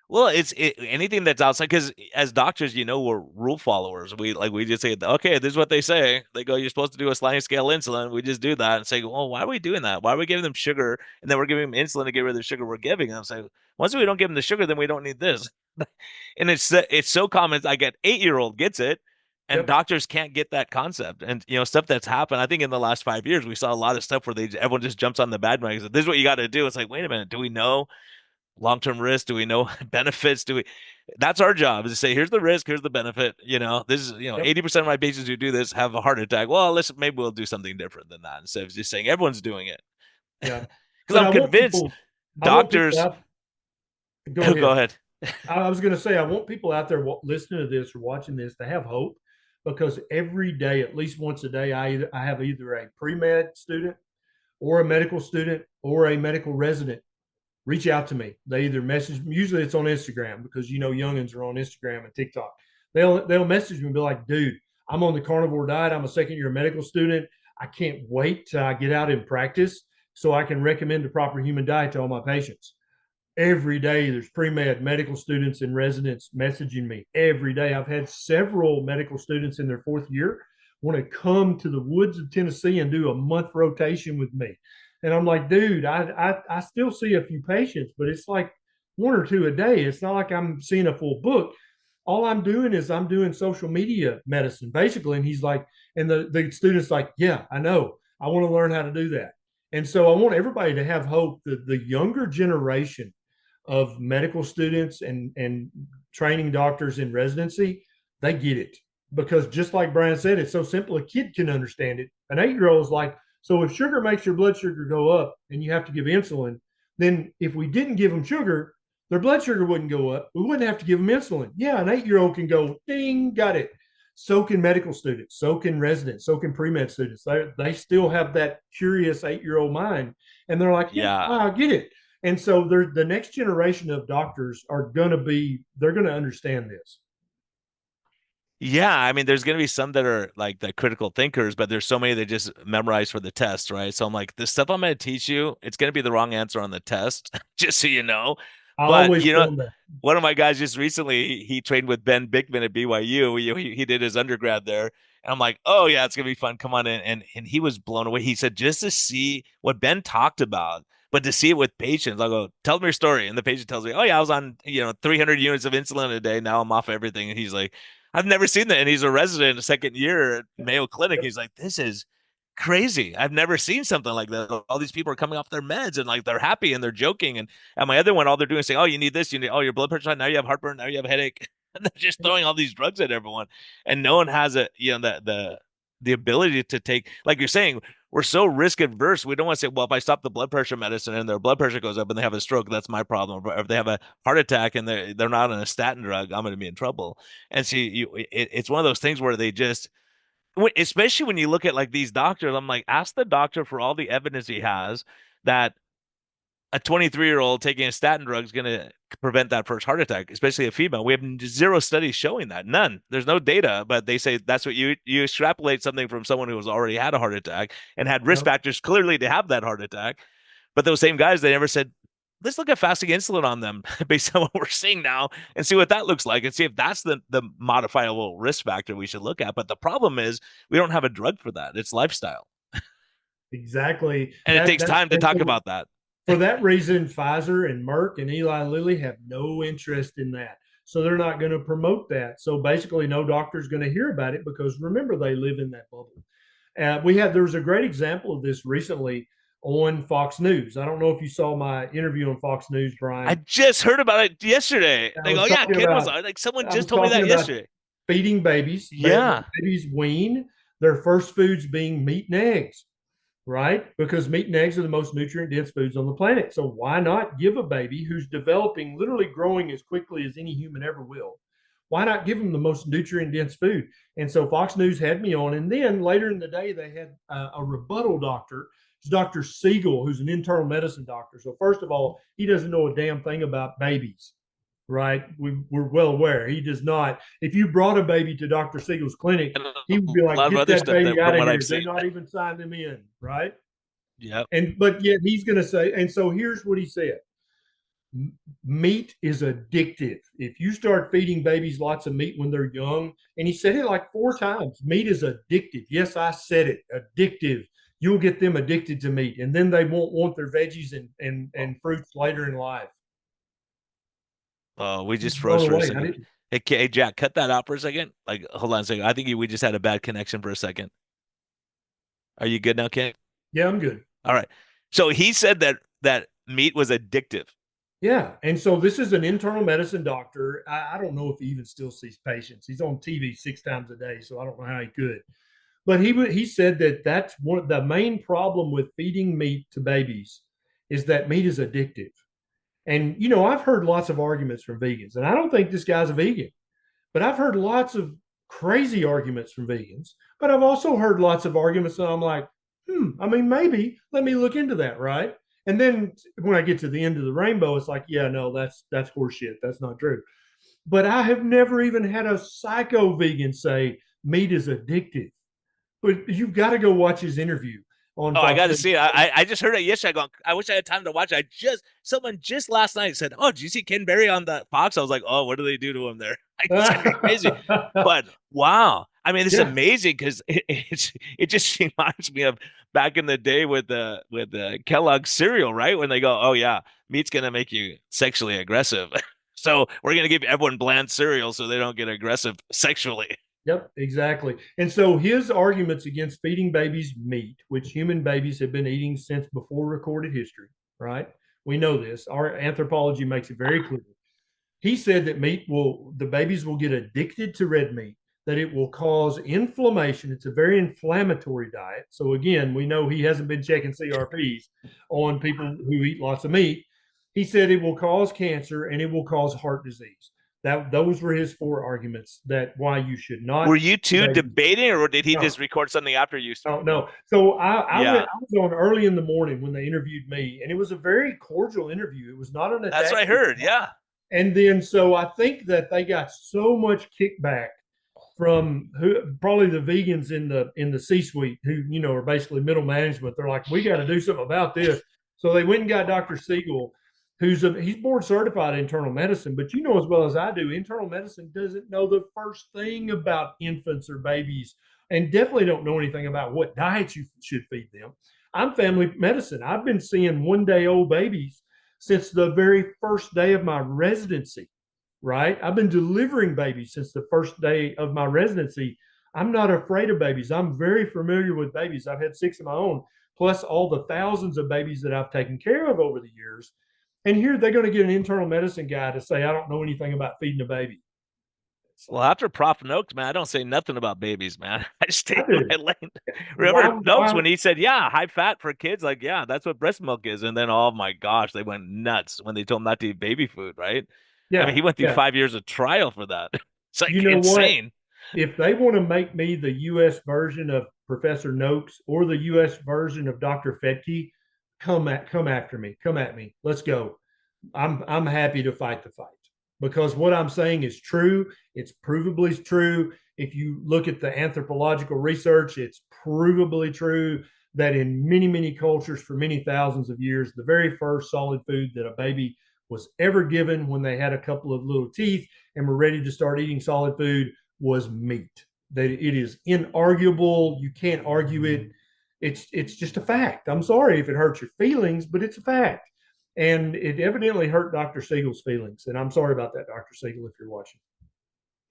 Well, anything that's outside because as doctors, we're rule followers. We just say, okay, this is what they say. They go, you're supposed to do a sliding scale insulin. We just do that and say, well, why are we doing that? Why are we giving them sugar and then we're giving them insulin to get rid of the sugar we're giving them? So once we don't give them the sugar, then we don't need this. And it's so common. I get 8-year-old gets it, and Yep. doctors can't get that concept. And stuff that's happened. I think in the last 5 years, we saw a lot of stuff where everyone just jumps on the bandwagon. This is what you got to do. It's like, wait a minute, do we know long-term risk? Do we know benefits? That's our job, is to say, here's the risk, here's the benefit. This is, Yep. 80% of my patients who do this have a heart attack. Well, listen, maybe we'll do something different than that instead of just saying everyone's doing it. Yeah. because But I'm convinced I want people doctors. out. Go Go ahead. ahead. I was going to say, I want people out there listening to this or watching this to have hope, because every day, at least once a day, I have either a pre med student or a medical student or a medical resident reach out to me. They either message me, usually it's on Instagram, because youngins are on Instagram and TikTok. They'll message me and be like, dude, I'm on the carnivore diet. I'm a second year medical student. I can't wait till I get out in practice so I can recommend the proper human diet to all my patients. Every day there's pre-med medical students and residents messaging me every day. I've had several medical students in their fourth year want to come to the woods of Tennessee and do a month rotation with me. And I'm like, dude, I still see a few patients, but it's like one or two a day. It's not like I'm seeing a full book. All I'm doing is I'm doing social media medicine basically. And he's like, and the student's like, yeah, I know. I want to learn how to do that. And so I want everybody to have hope that the younger generation of medical students and training doctors in residency, they get it. Because just like Brian said, it's so simple, a kid can understand it. An 8-year-old is like, so if sugar makes your blood sugar go up and you have to give insulin, then if we didn't give them sugar, their blood sugar wouldn't go up. We wouldn't have to give them insulin. Yeah, an 8-year-old can go, ding, got it. So can medical students, so can residents, so can pre-med students. They still have that curious 8-year-old mind. And they're like, yeah, Yeah. I get it. And so the next generation of doctors they're going to understand this. Yeah, I mean, there's gonna be some that are like the critical thinkers, but there's so many that just memorize for the test, right? So I'm like, the stuff I'm gonna teach you, it's gonna be the wrong answer on the test, just so you know. I But always tell them that. one of my guys just recently, he trained with Ben Bickman at BYU. He did his undergrad there. And I'm like, oh yeah, it's gonna be fun. Come on in. And he was blown away. He said, just to see what Ben talked about, but to see it with patients, I'll go, tell me your story. And the patient tells me, oh yeah, I was on, 300 units of insulin a day. Now I'm off everything. And he's like, I've never seen that. And he's a resident in the second year at Mayo Clinic. He's like, this is crazy. I've never seen something like that. All these people are coming off their meds and like they're happy and they're joking. And my other one, all they're doing is saying, "Oh, you need this. You need. Oh, your blood pressure's high. Now you have heartburn. Now you have a headache." And they're just throwing all these drugs at everyone, and no one has the ability to take. Like you're saying, we're so risk adverse. We don't want to say, "Well, if I stop the blood pressure medicine and their blood pressure goes up and they have a stroke, that's my problem." Or if they have a heart attack and they're not on a statin drug, I'm going to be in trouble. And see, it's one of those things where they just especially when you look at like these doctors, I'm like, ask the doctor for all the evidence he has that a 23-year-old taking a statin drug is going to prevent that first heart attack, especially a female. We have zero studies showing that. None. There's no data, but they say that's what you extrapolate something from someone who has already had a heart attack and had risk Yep. factors clearly to have that heart attack. But those same guys, they never said, let's look at fasting insulin on them based on what we're seeing now and see what that looks like and see if that's the modifiable risk factor we should look at. But the problem is we don't have a drug for that. It's lifestyle. Exactly. And it That takes that's time to talk about that. for that reason, Pfizer and Merck and Eli Lilly have no interest in that. So they're not going to promote that. So basically, no doctor's going to hear about it, because remember, they live in that bubble. There was a great example of this recently on Fox News. I don't know if you saw my interview on Fox News, I Brian. just heard about it yesterday. I Like, oh was yeah, talking Ken was about on. Like someone I just was told me talking that about yesterday. feeding babies. Yeah. Babies wean, their first foods being meat and eggs, right? Because meat and eggs are the most nutrient dense foods on the planet. So why not give a baby who's developing, literally growing as quickly as any human ever will? Why not give them the most nutrient dense food? And so Fox News had me on. And then later in the day, they had a rebuttal doctor. It's Dr. Siegel, who's an internal medicine doctor. So, first of all, he doesn't know a damn thing about babies, right? We're well aware. He does not. If you brought a baby to Dr. Siegel's clinic, And he would a be like, lot of get other that stuff baby that out from of what here. I've Do seen. not even sign them in, right? Yep. But yet he's going to say, and so here's what he said: meat is addictive. If you start feeding babies lots of meat when they're young, and he said it like 4 times, meat is addictive. Yes, I said it, addictive. You'll get them addicted to meat, and then they won't want their veggies and fruits later in life. Oh, we He's just froze blown for a away. I second. didn't. Hey, Jack, cut that out for a second. Like, hold on a second. I think we just had a bad connection for a second. Are you good now, Ken? Yeah, I'm good. All right. So he said that meat was addictive. Yeah. And so this is an internal medicine doctor. I don't know if he even still sees patients. He's on TV 6 times a day, so I don't know how he could. But he said that that's one of the main problem with feeding meat to babies is that meat is addictive. And, you know, I've heard lots of arguments from vegans, and I don't think this guy's a vegan, but I've heard lots of crazy arguments from vegans. But I've also heard lots of arguments that I'm like, I mean, maybe let me look into that, right? And then when I get to the end of the rainbow, it's like, yeah, no, that's horseshit. That's not true. But I have never even had a psycho vegan say meat is addictive. But you've got to go watch his interview on Oh, I Fox got to News. see it. I just heard it yesterday. I wish I had time to watch it. Someone just last night said, "Oh, did you see Ken Berry on the Fox?" I was like, "Oh, what do they do to him there?" Like, it's gonna be crazy. But wow, I mean, it's Yeah. amazing because it just reminds me of back in the day with the Kellogg cereal, right? When they go, "Oh yeah, meat's gonna make you sexually aggressive." So we're gonna give everyone bland cereal so they don't get aggressive sexually. Yep, exactly. And so his arguments against feeding babies meat, which human babies have been eating since before recorded history, right? We know this. Our anthropology makes it very clear. He said that the babies will get addicted to red meat, that it will cause inflammation. It's a very inflammatory diet. So again, we know he hasn't been checking CRPs on people who eat lots of meat. He said it will cause cancer and it will cause heart disease. That those were his four arguments that why you should Were not you feed two babies. debating, or did he No, just record something after you? no, no. So Yeah, I was on early in the morning when they interviewed me, and it was a very cordial interview. It was not an that's attack. what I heard. Yeah. And then so I think that they got so much kickback from who probably the vegans in the C-suite who are basically middle management. They're like, we got to do something about this. So they went and got Dr. Siegel, he's board certified in internal medicine, but you know as well as I do, internal medicine doesn't know the first thing about infants or babies, and definitely don't know anything about what diets you should feed them. I'm family medicine. I've been seeing 1 day old babies since the very first day of my residency, right? I've been delivering babies since the first day of my residency. I'm not afraid of babies. I'm very familiar with babies. I've had 6 of my own, plus all the thousands of babies that I've taken care of over the years. And here they're going to get an internal medicine guy to say, I don't know anything about feeding a baby. It's Well, like, after Prof Noakes, man, I don't say nothing about babies, man. I stay I in do. my lane. Remember Noakes Why? when he said, "Yeah, high fat for kids," like, yeah, that's what breast milk is. And then, oh my gosh, they went nuts when they told him not to eat baby food, right? I mean, Yeah, he went through yeah. 5 years of trial for that. It's You like know what? insane. If they want to make me the U.S. version of Professor Noakes or the U.S. version of Dr. Fetke, come after me. Come at me. Let's go. I'm happy to fight the fight because what I'm saying is true. It's provably true. If you look at the anthropological research, it's provably true that in many cultures for many thousands of years, the very first solid food that a baby was ever given when they had a couple of little teeth and were ready to start eating solid food was meat. That it is inarguable. You can't argue it. It's just a fact. I'm sorry if it hurts your feelings, but it's a fact. And it evidently hurt Dr. Siegel's feelings. And I'm sorry about that, Dr. Siegel, if you're watching.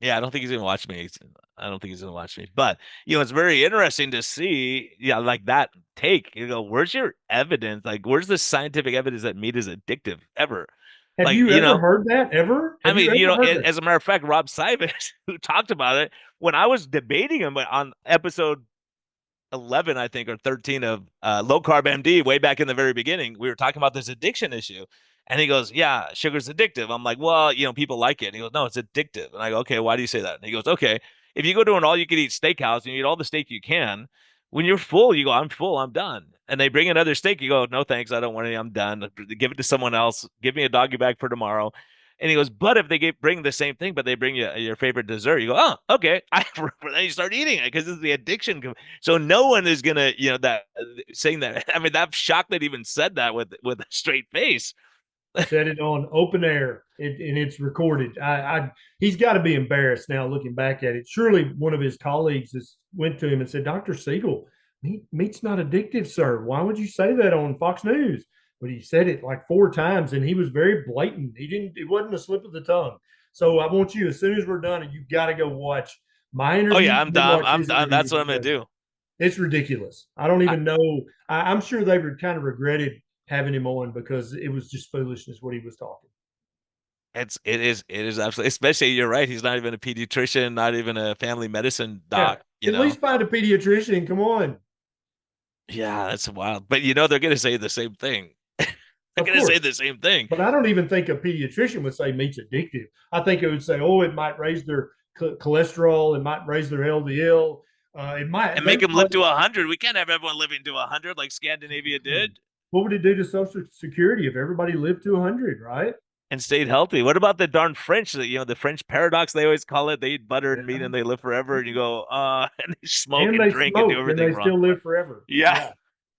Yeah, I don't think he's gonna watch me. I don't think he's gonna watch me. But it's very interesting to see, yeah, like that take. Where's your evidence? Like, where's the scientific evidence that meat is addictive ever? Have Like, you ever heard that? Ever? I Have you mean, ever heard that? as a matter of fact, Rob Sivers, who talked about it when I was debating him on episode 11, I think, or 13 of Low Carb MD, way back in the very beginning, we were talking about this addiction issue. And he goes, "Yeah, sugar's addictive." I'm like, "Well, people like it." And he goes, "No, it's addictive." And I go, "Okay, why do you say that?" And he goes, "Okay, if you go to an all-you-can-eat steakhouse and you eat all the steak you can, when you're full, you go, 'I'm full, I'm done.' And they bring another steak, you go, 'No, thanks, I don't want any, I'm done. Give it to someone else. Give me a doggy bag for tomorrow.'" And he goes, "But if they bring the same thing, but they bring you your favorite dessert, you go, 'Oh, okay.'" Then you start eating it because it's the addiction. So no one is gonna, that saying that. I mean, I'm shocked that he even said that with a straight face. Said it on open air, and it's recorded. He's got to be embarrassed now looking back at it. Surely one of his colleagues went to him and said, "Dr. Siegel, meat's not addictive, sir. Why would you say that on Fox News?" But he said it like 4 times, and he was very blatant. He didn't. It wasn't a slip of the tongue. So I want you, as soon as we're done, and you got to go watch my Oh interview. yeah, I'm You done. watch I'm his done. interview That's what I'm gonna because do. it's ridiculous. I don't I, even know. I'm sure they were kind of regretted having him on because it was just foolishness what he was talking. it is absolutely. Especially, you're right. He's not even a pediatrician, not even a family medicine Yeah. doc. At least find a pediatrician. Come on. Yeah, that's wild. But they're gonna say the same thing. They're Of going to say course. the same thing But I don't even think a pediatrician would say meat's addictive. I think it would say, oh, it might raise their cholesterol, it might raise their LDL, it might. and They make them might. live to 100. We can't have everyone living to 100 like Scandinavia did What would it do to Social Security if everybody lived to 100? Right? and stayed healthy. What about the darn French? The French paradox, they always call it. They eat butter and meat Yeah. and they live forever. And you go, and they smoke And and they drink and do smoke and everything they wrong. still live forever. Yeah. Yeah,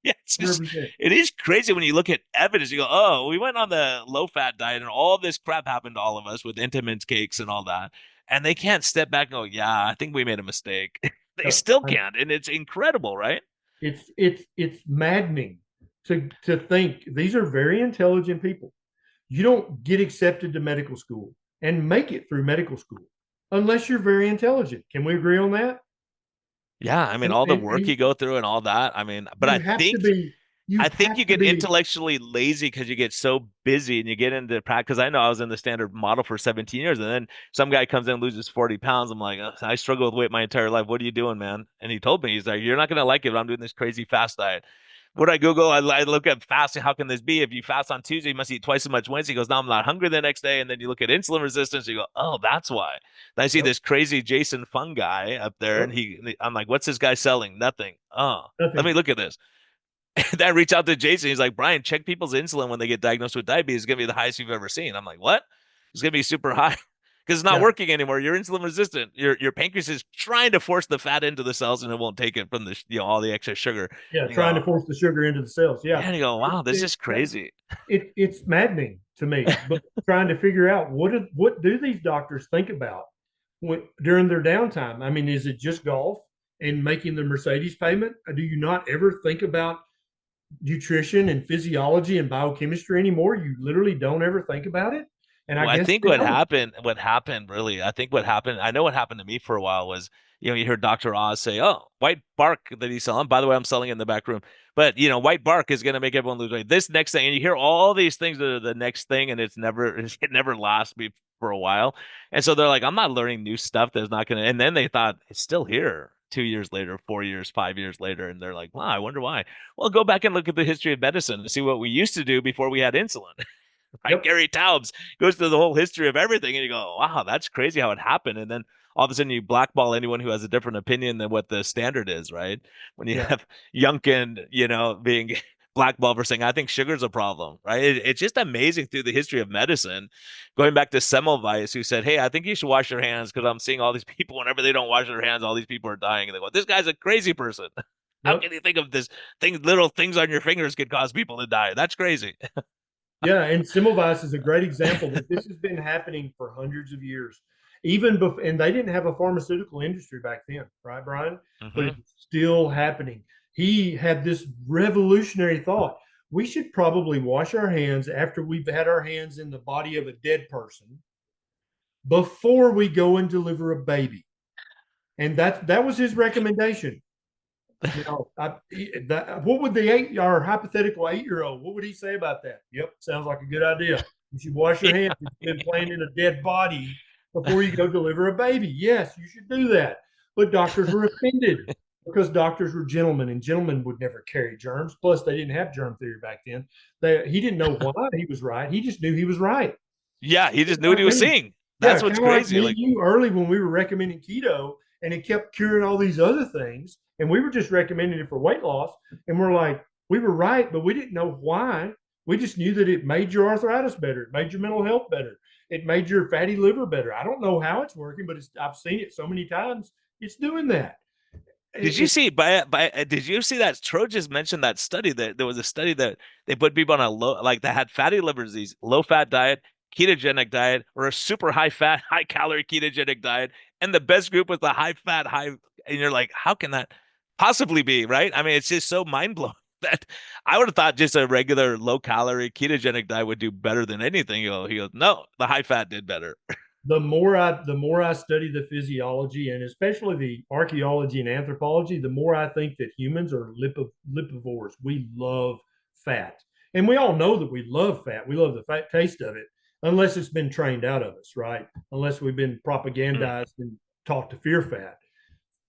Yeah, it's just 100%. it is crazy when you look at evidence. You go, oh, we went on the low fat diet and all this crap happened to all of us with Entenmann's cakes and all that. And they can't step back and go, yeah, I think we made a mistake. They still I can't. And it's incredible, right? it's maddening to think these are very intelligent people. You don't get accepted to medical school and make it through medical school unless you're very intelligent. Can we agree on that? Yeah, I mean, And all the and, work and you go through and all that. I mean, but you I have to think be you I think have you to get be intellectually lazy because you get so busy and you get into practice. Because I know I was in the standard model for 17 years, and then some guy comes in and loses 40 pounds. I'm like, "Ugh, I struggle with weight my entire life. What are you doing, man?" And he told me, he's like, "You're not gonna like it, but I'm doing this crazy fast diet." What I Google, I look at fasting. How can this be? If you fast on Tuesday, you must eat twice as much Wednesday. He goes, "No, I'm not hungry the next day." And then you look at insulin resistance. You go, "Oh, that's why." Then I see yep, this crazy Jason Fung guy up there, and yep, I'm like, "What's this guy selling? Nothing." Oh, let me nothing. look at this. Then I reach out to Jason. He's like, Brian, check people's insulin when they get diagnosed with diabetes. It's gonna be the highest you've ever seen. I'm like, what? It's gonna be super high because it's not Yeah, working anymore. You're insulin resistant. Your pancreas is trying to force the fat into the cells, and it won't take it from the all the excess sugar. yeah, And you trying to go, force the sugar into the cells. yeah. Yeah, And you go, it, wow, this it, is crazy. it's maddening to me. But trying to figure out what do these doctors think about during their downtime? I mean, is it just golf and making the Mercedes payment? Do you not ever think about nutrition and physiology and biochemistry anymore? You literally don't ever think about it. And I Well, I guess think they don't. what happened really, I think what happened, I know what happened to me for a while was, you hear Dr. Oz say, oh, white bark that he's selling. By the way, I'm selling it in the back room. But, white bark is going to make everyone lose weight. This next thing, and you hear all these things that are the next thing, and it never lasts me for a while. And so they're like, I'm not learning new stuff that's not going to, and then they thought it's still here 2 years later, 4 years, 5 years later. And they're like, wow, I wonder why. Well, go back and look at the history of medicine to see what we used to do before we had insulin. Right? Yep. Gary Taubes goes through the whole history of everything, and you go, "Wow, that's crazy how it happened." And then all of a sudden, you blackball anyone who has a different opinion than what the standard is, right? When you Yeah. have Youngkin, being blackballed for saying, "I think sugar's a problem," right? It's just amazing through the history of medicine, going back to Semmelweis, who said, "Hey, I think you should wash your hands because I'm seeing all these people whenever they don't wash their hands, all these people are dying." And they go, "This guy's a crazy person." How Yep. can you think of this thing? Little things on your fingers could cause people to die. That's crazy. Yeah, and Semmelweis is a great example that this has been happening for hundreds of years. Even before, and they didn't have a pharmaceutical industry back then, right, Brian? But Hmm. it's still happening. He had this revolutionary thought. We should probably wash our hands after we've had our hands in the body of a dead person before we go and deliver a baby. And that was his recommendation. What would the our hypothetical 8-year old, what would he say about that? Yep, sounds like a good idea. You should wash your hands if you've been playing in a dead body before you go deliver a baby. Yes, you should do that. But doctors were offended because doctors were gentlemen, and gentlemen would never carry germs. Plus, they didn't have germ theory back then. He didn't know why he was right. He just knew he was right. Yeah, he just knew what Like he was me. seeing. Yeah, That's kind what's of like crazy. me and Like, you early when we were recommending keto and it kept curing all these other things. And we were just recommending it for weight loss. And we're like, we were right, but we didn't know why. We just knew that it made your arthritis better. It made your mental health better. It made your fatty liver better. I don't know how it's working, but I've seen it so many times. It's doing that. did you It's see did you see that Tro just mentioned that study that there was a study that they put people on a low like that had fatty liver disease, low fat diet, ketogenic diet, or a super high fat, high calorie ketogenic diet, and the best group was the high fat, high, and you're like, how can that possibly be, right? I mean, it's just so mind blowing that I would have thought just a regular low calorie ketogenic diet would do better than anything. He goes, no, the high fat did better. the more I study the physiology and especially the archaeology and anthropology, the more I think that humans are lipivores. We love fat, and we all know that we love fat. We love the fat taste of it, unless it's been trained out of us, right? Unless we've been Mm. propagandized and taught to fear fat.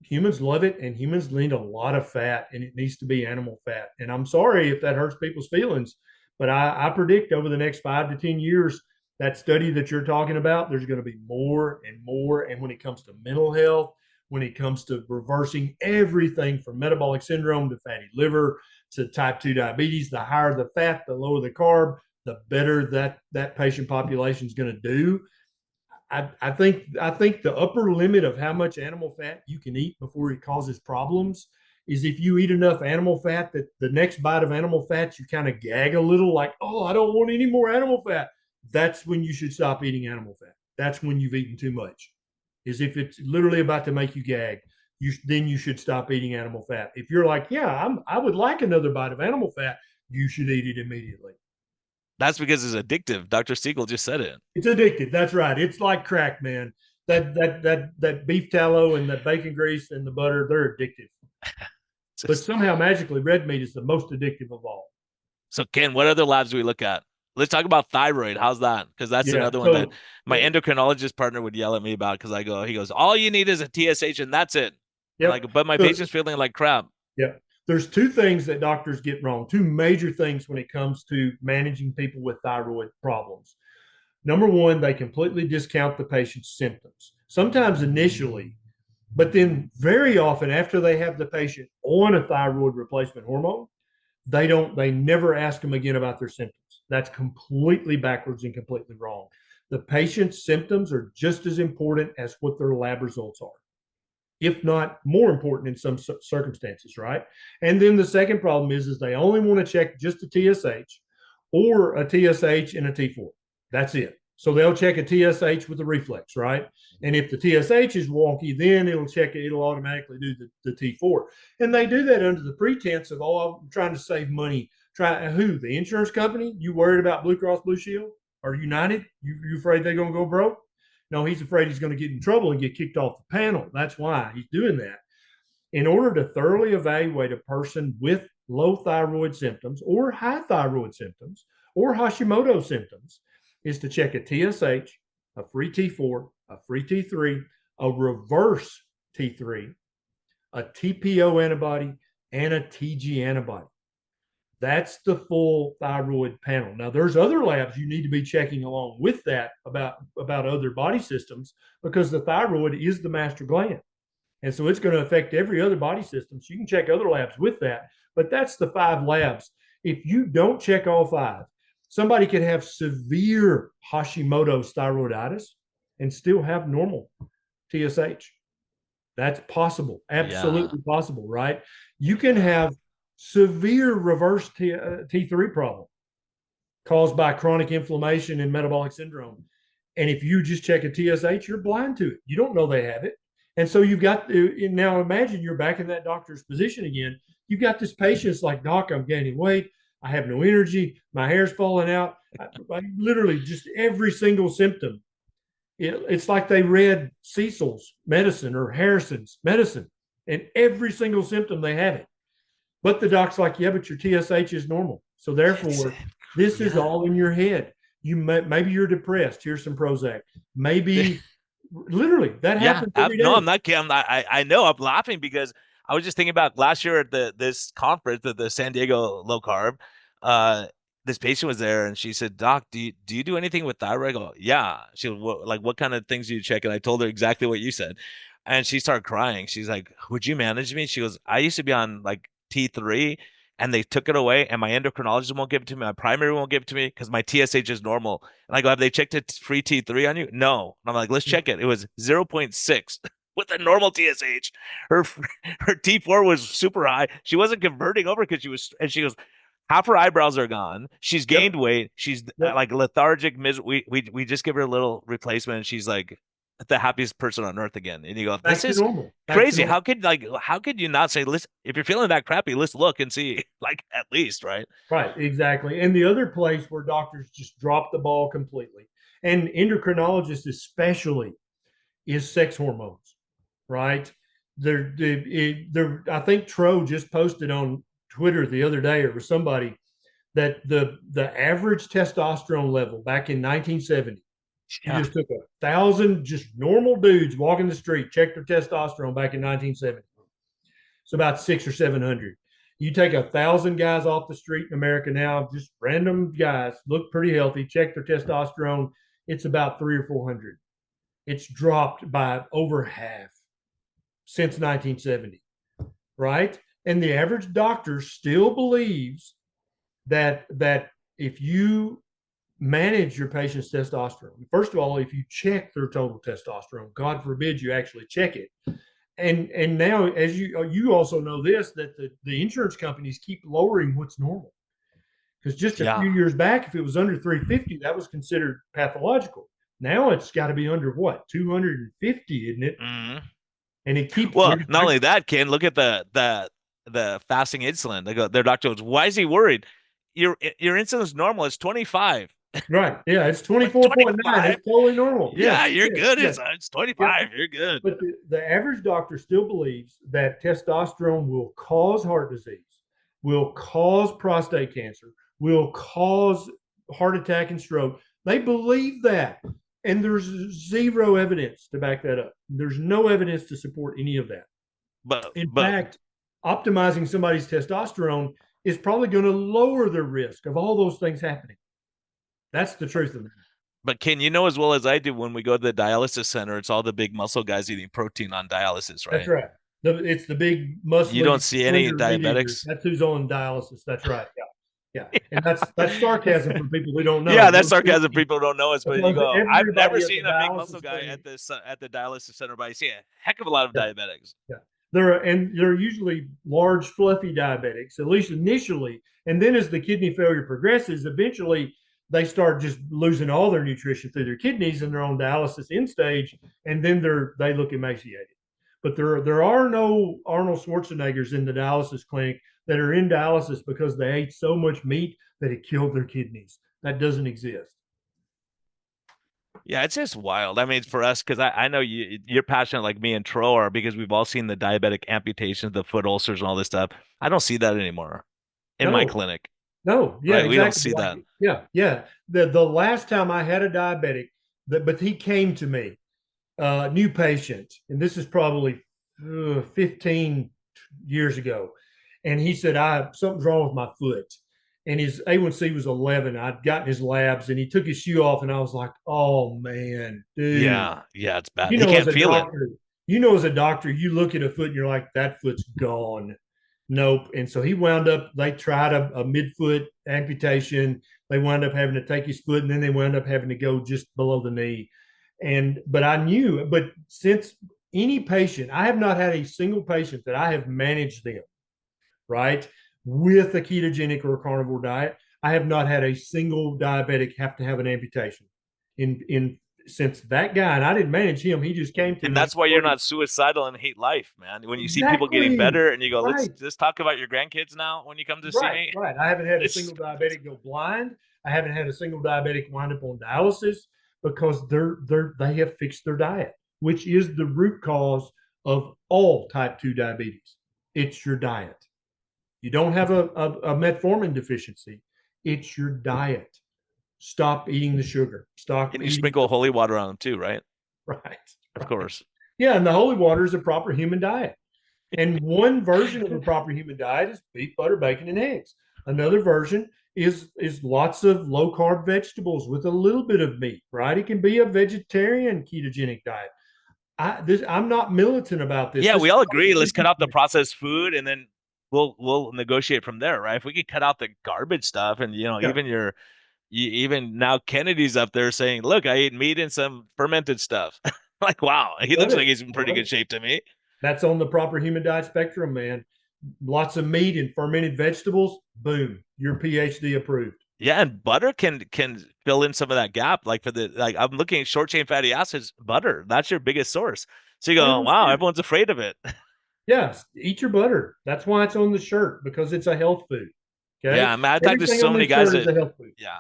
Humans love it, and humans need a lot of fat, and it needs to be animal fat. And I'm sorry if that hurts people's feelings, But I predict over the next 5 to 10 years, that study that you're talking about, there's going to be more and more. And when it comes to mental health, when it comes to reversing everything from metabolic syndrome to fatty liver to type 2 diabetes, the higher the fat, the lower the carb, the better that patient population is going to do. I think the upper limit of how much animal fat you can eat before it causes problems is if you eat enough animal fat that the next bite of animal fat you kind of gag a little, like, oh, I don't want any more animal fat. That's when you should stop eating animal fat. That's when you've eaten too much. Is if it's literally about to make you gag, then you should stop eating animal fat. If you're like, yeah, I would like another bite of animal fat, you should eat it immediately. That's because it's addictive. Dr. Siegel just said it. It's addictive. That's right. It's like crack, man. That beef tallow and that bacon grease and the butter, they're addictive. But Just, somehow magically red meat is the most addictive of all. so Ken, what other labs do we look at? Let's talk about thyroid. How's that? Because that's Yeah. another one that So my endocrinologist partner would yell at me about because he goes, all you need is a TSH and that's it. I'm yep. like, but my So patient's feeling like crap. yeah. There's two things that doctors get wrong, two major things when it comes to managing people with thyroid problems. Number one, they completely discount the patient's symptoms, sometimes initially, but then very often after they have the patient on a thyroid replacement hormone, they never ask them again about their symptoms. That's completely backwards and completely wrong. The patient's symptoms are just as important as what their lab results are, if not more important in some circumstances, right? And then the second problem is they only want to check just a TSH or a TSH and a T4. That's it. So they'll check a TSH with a reflex, right? And if the TSH is wonky, then it'll automatically do the T4. And they do that under the pretense of, oh, I'm trying to save money. Try who? The insurance company? You worried about Blue Cross Blue Shield or United? You afraid they're going to go broke? No, he's afraid he's going to get in trouble and get kicked off the panel. That's why he's doing that. In order to thoroughly evaluate a person with low thyroid symptoms or high thyroid symptoms or Hashimoto symptoms, is to check a TSH, a free T4, a free T3, a reverse T3, a TPO antibody, and a TG antibody. That's the full thyroid panel. Now, there's other labs you need to be checking along with that about other body systems, because the thyroid is the master gland. And so it's going to affect every other body system. So you can check other labs with that. But that's the 5 labs. If you don't check all 5, somebody could have severe Hashimoto's thyroiditis and still have normal TSH. That's possible. Yeah. Absolutely possible, right? You can have severe reverse T3 problem caused by chronic inflammation and metabolic syndrome. And if you just check a TSH, you're blind to it. You don't know they have it. And so you've got now imagine you're back in that doctor's position again. You've got this patient's like, doc, I'm gaining weight. I have no energy. My hair's falling out. I literally just every single symptom. It's like they read Cecil's medicine or Harrison's medicine, and every single symptom they have it. But the doc's like, yeah, but your TSH is normal. So therefore, this is all in your head. Maybe you're depressed. Here's some Prozac. Maybe literally that happens every day. No, I'm not kidding. I know I'm laughing because I was just thinking about last year at this conference, the San Diego low carb. Uh, this patient was there and she said, Doc, do you do anything with thyroid? I go, yeah. She was what kind of things do you check? And I told her exactly what you said. And she started crying. She's like, would you manage me? She goes, I used to be on like T3 and they took it away and my endocrinologist won't give it to me. My primary won't give it to me because my TSH is normal. And I go, have they checked a free T3 on you? No. And I'm like, let's check it. It was 0.6 with a normal TSH. Her her T4 was super high. She wasn't converting over because she goes, half her eyebrows are gone. She's gained weight. She's like lethargic. We just give her a little replacement and she's like the happiest person on earth again. And you go, this is normal. crazy. How could you not say, listen, if you're feeling that crappy, let's look and see, like at least, right? Right, exactly. And the other place where doctors just drop the ball completely, and endocrinologists especially, is sex hormones, right? I think Tro just posted on Twitter the other day, or it was somebody, that the average testosterone level back in 1970, you just took 1,000 just normal dudes walking the street, checked their testosterone back in 1970. It's about 600 or 700. You take 1,000 guys off the street in America now, just random guys, look pretty healthy, check their testosterone. It's about 300 or 400. It's dropped by over half since 1970, right? And the average doctor still believes that if you manage your patient's testosterone, first of all, if you check their total testosterone, God forbid you actually check it. And now, as you also know this, that the insurance companies keep lowering what's normal. Because just a Yeah. few years back, if it was under 350, that was considered pathological. Now it's got to be under what, 250, isn't it? Mhm. And it keeps Well, not only that, Ken, look at the fasting insulin. They go, their doctor goes, why is he worried? Your insulin's normal. It's 25. right. Yeah, it's Like 24.9. 25? It's totally normal. Yeah, Yes, you're yes, good. yes. It's Yeah. 25. You're good. But the average doctor still believes that testosterone will cause heart disease, will cause prostate cancer, will cause heart attack and stroke. They believe that. And there's zero evidence to back that up. There's no evidence to support any of that. In But fact, optimizing somebody's testosterone is probably going to lower the risk of all those things happening. That's the truth of it. but Ken, you know as well as I do, when we go to the dialysis center, it's all the big muscle guys eating protein on dialysis, That's right? right. It's the big, You muscly, don't see any slender meat eaters. diabetics. That's who's on dialysis. That's right. Yeah. Yeah. And that's sarcasm for people who don't know. Yeah, that's sarcasm. People don't know us, but you Because go, I've never everybody at the seen a big muscle dialysis guy clinic, at the dialysis center, but I see a heck of a lot of yeah, diabetics. yeah. They're usually large, fluffy diabetics, at least initially. And then as the kidney failure progresses, eventually they start just losing all their nutrition through their kidneys and they're on dialysis end stage, and then they look emaciated. But there are no Arnold Schwarzeneggers in the dialysis clinic that are in dialysis because they ate so much meat that it killed their kidneys. That doesn't exist. Yeah, it's just wild. I mean, for us, because I know you're passionate like me and Tro are because we've all seen the diabetic amputations, the foot ulcers, and all this stuff. I don't see that anymore in my No, clinic, no, yeah, right? We don't exactly. see Like, that. yeah, yeah. The last time I had a diabetic, but he came to me, new patient, and this is probably 15 years ago, and he said, "I something's wrong with my foot," and his A1C was 11. I'd gotten his labs, and he took his shoe off, and I was like, "Oh man, dude." Yeah, yeah, it's bad. You He know, as can't a feel it. doctor, you look at a foot and you're like, that foot's gone. Nope. And so he wound up, they tried a midfoot amputation. They wound up having to take his foot and then they wound up having to go just below the knee. But I knew, but since any patient, I have not had a single patient that I have managed them, right, with a ketogenic or a carnivore diet. I have not had a single diabetic have to have an amputation in since that guy, and I didn't manage him. He just came to And me. that's why you're not suicidal and hate life, man. When you see people getting Exactly. better and you go, Right. let's talk about your grandkids now when you come to see Right. me. Right. I haven't had a It's single diabetic go blind. I haven't had a single diabetic wind up on dialysis because they have fixed their diet, which is the root cause of all type 2 diabetes. It's your diet. You don't have a metformin deficiency. It's your diet. Stop eating the sugar. Stop and you eating sprinkle holy water on them too, right? right. Of Right. course. Yeah, and the holy water is a proper human diet. And one version of a proper human diet is beef, butter, bacon, and eggs. Another version is lots of low carb vegetables with a little bit of meat. Right? It can be a vegetarian ketogenic diet. I'm not militant about this. Yeah, This we is all not agree. a Let's cut business out the plan. processed food and then we'll negotiate from there, right? If we could cut out the garbage stuff and Yeah, even now Kennedy's up there saying, "Look, I ate meat and some fermented stuff." Like, wow, he love looks like it. he's in I pretty love good it. shape to me. That's on the proper human diet spectrum, man. Lots of meat and fermented vegetables. Boom, you're PhD approved. Yeah, and butter can fill in some of that gap. Like I'm looking at short chain fatty acids, butter. That's your biggest source. So you go, wow, 100%. everyone's afraid of it. Yes, eat your butter. That's why it's on the shirt because it's a health food. Yeah, Okay, I mean, I talked to everything so on many this guys shirt is that, a health food. yeah,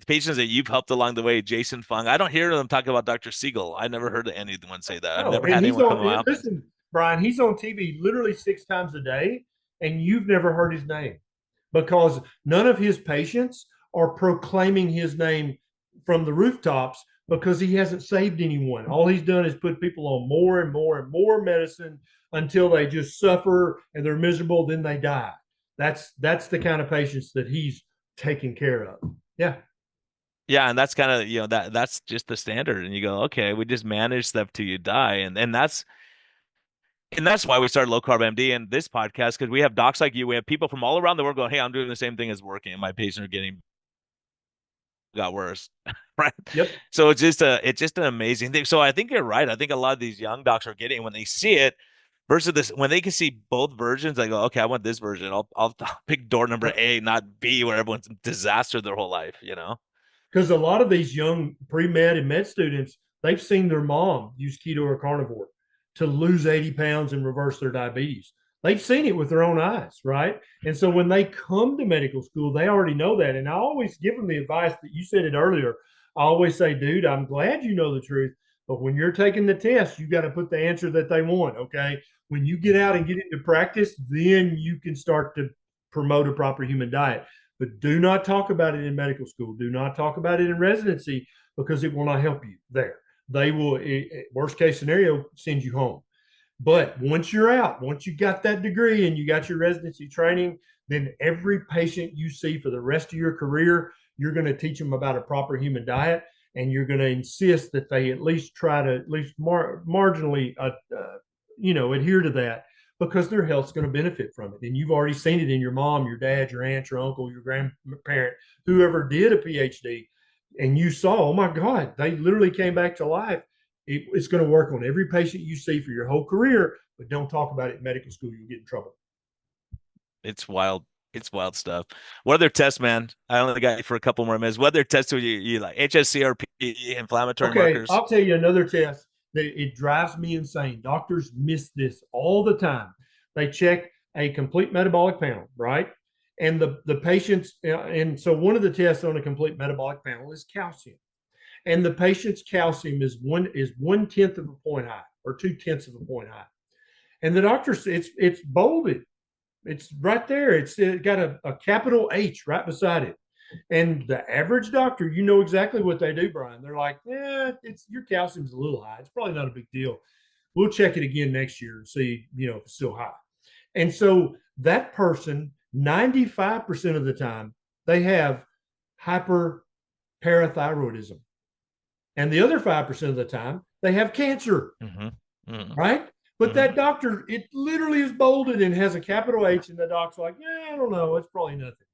patients that you've helped along the way, Jason Fung. I don't hear them talk about Dr. Siegel. I never heard anyone say that. I've No, never and had he's anyone come on. to my office. Listen, Brian, he's on TV literally 6 times a day, and you've never heard his name because none of his patients are proclaiming his name from the rooftops because he hasn't saved anyone. All he's done is put people on more and more and more medicine until they just suffer and they're miserable. Then they die. That's the kind of patients that he's taking care of. Yeah. Yeah, and that's kind of, that's just the standard. And you go, okay, we just manage stuff till you die. And that's why we started Low Carb MD and this podcast, because we have docs like you. We have people from all around the world going, hey, I'm doing the same thing as working, and my patients are getting got worse. Right. Yep. So it's just an amazing thing. So I think you're right. I think a lot of these young docs are getting when they see it versus this when they can see both versions, they go, okay, I want this version. I'll pick door number Yep. A, not B, where everyone's a disaster their whole life. Because a lot of these young pre-med and med students, they've seen their mom use keto or carnivore to lose 80 pounds and reverse their diabetes. They've seen it with their own eyes, right? And so when they come to medical school, they already know that. And I always give them the advice that you said it earlier. I always say, dude, I'm glad you know the truth, but when you're taking the test, you got to put the answer that they want. Okay. When you get out and get into practice, then you can start to promote a proper human diet. But do not talk about it in medical school. Do not talk about it in residency because it will not help you there. They will, worst case scenario, send you home. But once you're out, once you got that degree and you got your residency training, then every patient you see for the rest of your career, you're going to teach them about a proper human diet, and you're going to insist that they at least try to at least marginally, adhere to that because their health's going to benefit from it. And you've already seen it in your mom, your dad, your aunt, your uncle, your grandparent, whoever did a PhD, and you saw, oh my God, they literally came back to life. It's going to work on every patient you see for your whole career, but don't talk about it in medical school. You'll get in trouble. It's wild. It's wild stuff. What other tests, man? I only got you for a couple more minutes. What other tests would you like? HSCRP, inflammatory Okay, markers? I'll tell you another test that it drives me insane. Doctors miss this all the time. They check a complete metabolic panel, right? And the patients, and so one of the tests on a complete metabolic panel is calcium. And the patient's calcium is one tenth of a point high or 2/10 of a point high. And the doctor says it's bolded. It's right there. It's got a capital H right beside it. And the average doctor, you know exactly what they do, Brian. They're like, it's your calcium's a little high. It's probably not a big deal. We'll check it again next year and see, if it's still high. And so that person, 95% of the time, they have hyperparathyroidism. And the other 5% of the time, they have cancer, Mm-hmm. Mm-hmm. right? But Mm-hmm. that doctor, it literally is bolded and has a capital H, and the doc's like, yeah, I don't know. It's probably nothing.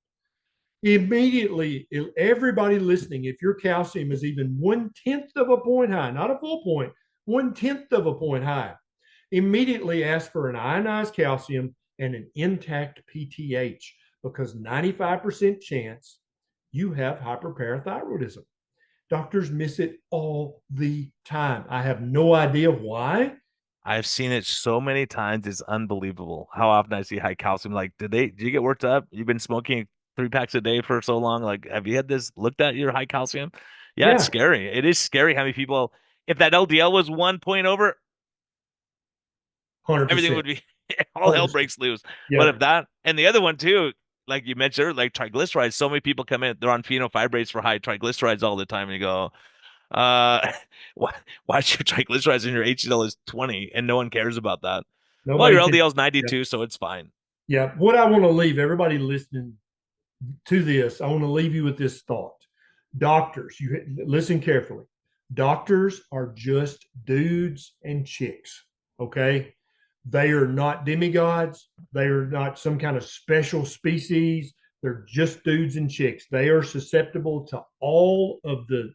Immediately, everybody listening, if your calcium is even 1/10 of a point high, not a full point, 1/10 of a point high, immediately ask for an ionized calcium and an intact PTH because 95% chance you have hyperparathyroidism. Doctors miss it all the time. I have no idea why. I've seen it so many times. It's unbelievable how often I see high calcium. Like, did you get worked up? You've been smoking 3 packs a day for so long. Like, have you had this looked at your high calcium? Yeah, it's Yeah, scary. It is scary how many people, if that LDL was 1 point over, everything 100%. would be all hell 100%. breaks loose. But if Yep. that, and the other one too, like you mentioned, like triglycerides, so many people come in, they're on phenofibrates for high triglycerides all the time. And you go, Uh, why, why's your triglycerides and your HDL is 20 and no one cares about that? Well, your Nobody can. LDL is Yep. 92, so it's fine. Yeah. What I want to leave everybody listening to this, I want to leave you with this thought. Doctors, you listen carefully. Doctors are just dudes and chicks. Okay. They are not demigods. They are not some kind of special species. They're just dudes and chicks. They are susceptible to all of the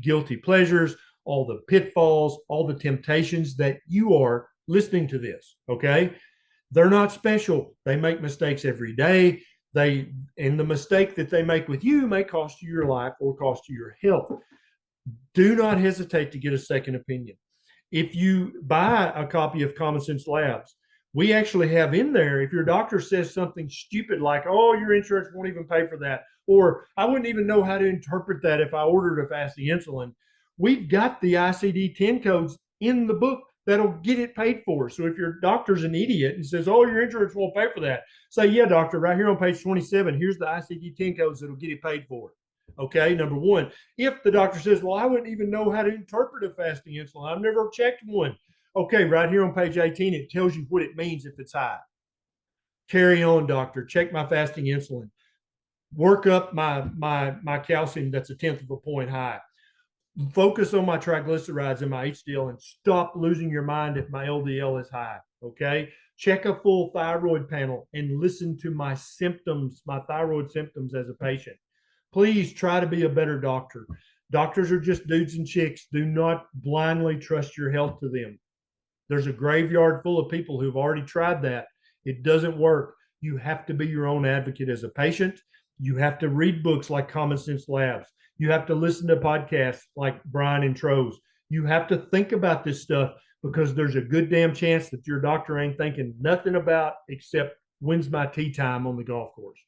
guilty pleasures, all the pitfalls, all the temptations that you are listening to this. Okay. They're not special. They make mistakes every day. And the mistake that they make with you may cost you your life or cost you your health. Do not hesitate to get a second opinion. If you buy a copy of Common Sense Labs, we actually have in there, if your doctor says something stupid like, oh, your insurance won't even pay for that, or I wouldn't even know how to interpret that if I ordered a fasting insulin, we've got the ICD 10 codes in the book that'll get it paid for. So if your doctor's an idiot and says, oh, your insurance won't pay for that, say, yeah, doctor, right here on page 27, here's the ICD 10 codes that'll get it paid for. Okay, number one. If the doctor says, well, I wouldn't even know how to interpret a fasting insulin, I've never checked one. Okay, right here on page 18, it tells you what it means if it's high. Carry on, doctor. Check my fasting insulin. Work up my calcium that's a tenth of a point high. Focus on my triglycerides and my HDL and stop losing your mind if my LDL is high. Okay. Check a full thyroid panel and listen to my symptoms, my thyroid symptoms as a patient. Please try to be a better doctor. Doctors are just dudes and chicks. Do not blindly trust your health to them. There's a graveyard full of people who've already tried that. It doesn't work. You have to be your own advocate as a patient. You have to read books like Common Sense Labs. You have to listen to podcasts like Brian and Tro's. You have to think about this stuff because there's a good damn chance that your doctor ain't thinking nothing about except when's my tee time on the golf course.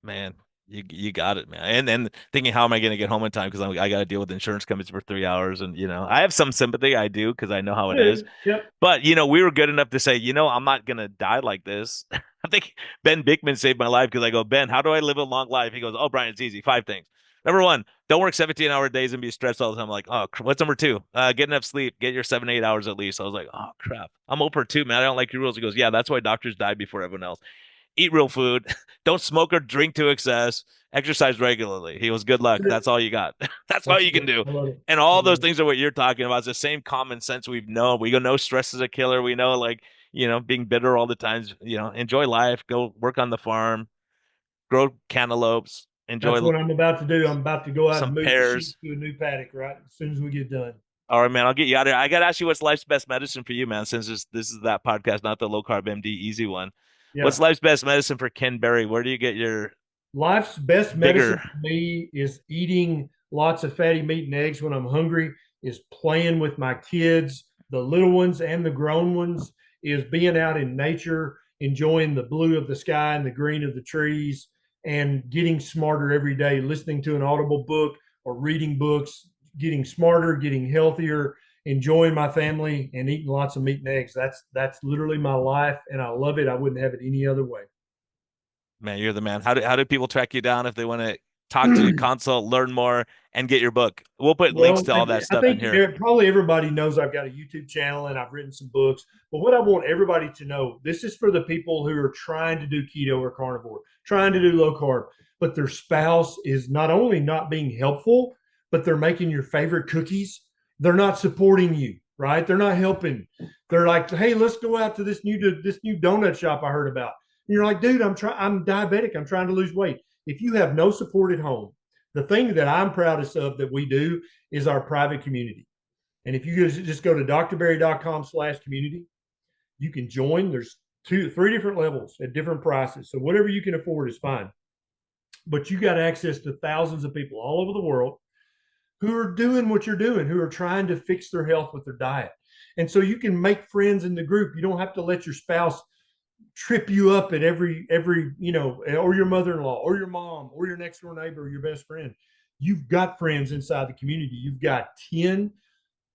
Man, you got it, man. And thinking, how am I going to get home in time? Because I got to deal with insurance companies for 3 hours, and I have some sympathy. I do, because I know how it is. Yep. But we were good enough to say, I'm not going to die like this. I think Ben Bickman saved my life, because I go, Ben, how do I live a long life? He goes, oh, Brian, it's easy. 5 things. Number one, don't work 17-hour days and be stressed all the time. I'm like, oh, what's number two? Get enough sleep. Get your 7, 8 hours at least. I was like, oh crap, I'm over 2, man. I don't like your rules. He goes, yeah, that's why doctors die before everyone else. Eat real food, don't smoke or drink to excess, exercise regularly. He goes, good luck. That's all you got. That's all you can do. And all those things are what you're talking about. It's the same common sense we've known. We go, no stress is a killer. We know, like, being bitter all the time, enjoy life, go work on the farm, grow cantaloupes, enjoy That's what I'm about to do. I'm about to go out and some move the sheep pears. to a new paddock right as soon as we get done. All right, man, I'll get you out of here. I got to ask you, what's life's best medicine for you, man, since this is that podcast, not the low carb MD easy one. What's Yeah. life's best medicine for Ken Berry? Where do you get your Life's best medicine bigger? for me is eating lots of fatty meat and eggs when I'm hungry, is playing with my kids, the little ones and the grown ones, is being out in nature, enjoying the blue of the sky and the green of the trees, and getting smarter every day, listening to an audible book or reading books, getting smarter, getting healthier, enjoying my family, and eating lots of meat and eggs. That's literally my life, and I love it. I wouldn't have it any other way. Man, you're the man. How do people track you down if they want to talk to you, consult, learn more, and get your book? We'll put links Well, to all that I stuff in think here. probably everybody knows I've got a YouTube channel and I've written some books. But what I want everybody to know, this is for the people who are trying to do keto or carnivore, trying to do low carb, but their spouse is not only not being helpful, but they're making your favorite cookies. They're not supporting you, right? They're not helping. They're like, hey, let's go out to this new donut shop I heard about. And you're like, dude, I'm diabetic. I'm trying to lose weight. If you have no support at home, the thing that I'm proudest of that we do is our private community. And if you just go to drberry.com/community, you can join. There's 3 different levels at different prices. So whatever you can afford is fine. But you got access to thousands of people all over the world who are doing what you're doing, who are trying to fix their health with their diet. And so you can make friends in the group. You don't have to let your spouse trip you up at every or your mother-in-law or your mom or your next door neighbor or your best friend. You've got friends inside the community. You've got 10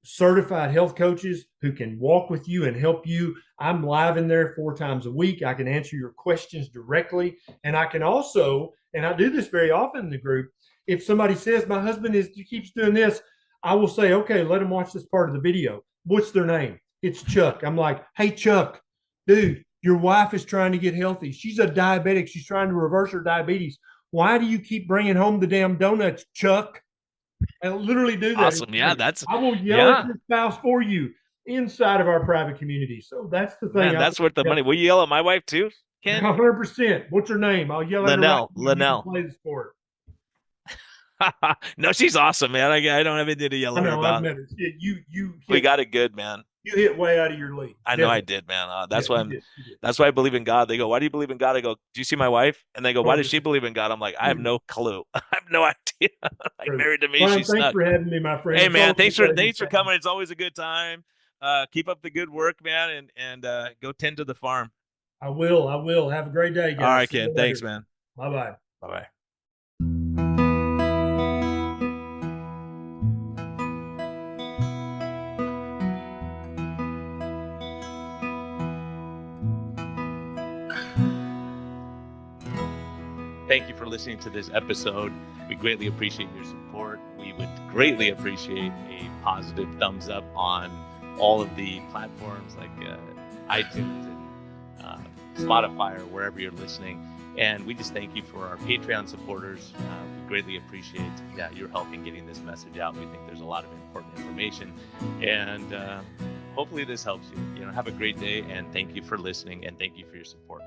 certified health coaches who can walk with you and help you. I'm live in there 4 times a week. I can answer your questions directly, and I can also, and I do this very often in the group, if somebody says my husband keeps doing this, I will say, okay, let him watch this part of the video. What's their name? It's Chuck. I'm like, hey Chuck, dude, your wife is trying to get healthy. She's a diabetic. She's trying to reverse her diabetes. Why do you keep bringing home the damn donuts, Chuck? I literally do that. Awesome. Yeah, I will yell at your spouse for you inside of our private community. So that's the thing. Man, that's worth the money. Will you yell at my wife too, Ken? 100%. What's her name? I'll yell at her right when you play the sport. No, she's awesome, man. I don't have anything to yell at her about. I've met her. We got it good, man. You hit way out of your league. I know I did, man. That's why that's why I believe in God. They go, why do you believe in God? I go, do you see my wife? And they go, why does she believe in God? I'm like, I have no clue. I have no idea. Like, married to me, Brian, she's thanks stuck. for having me, my friend. Hey, man, thanks for coming. It's always a good time. Keep up the good work, man, and go tend to the farm. I will. Have a great day, guys. All right, Ken. Thanks, man. Bye-bye. Bye-bye. Thank you for listening to this episode. We greatly appreciate your support. We would greatly appreciate a positive thumbs up on all of the platforms like iTunes and Spotify or wherever you're listening. And we just thank you for our Patreon supporters. We greatly appreciate your help in getting this message out. We think there's a lot of important information, and hopefully this helps you. Have a great day, and thank you for listening, and thank you for your support.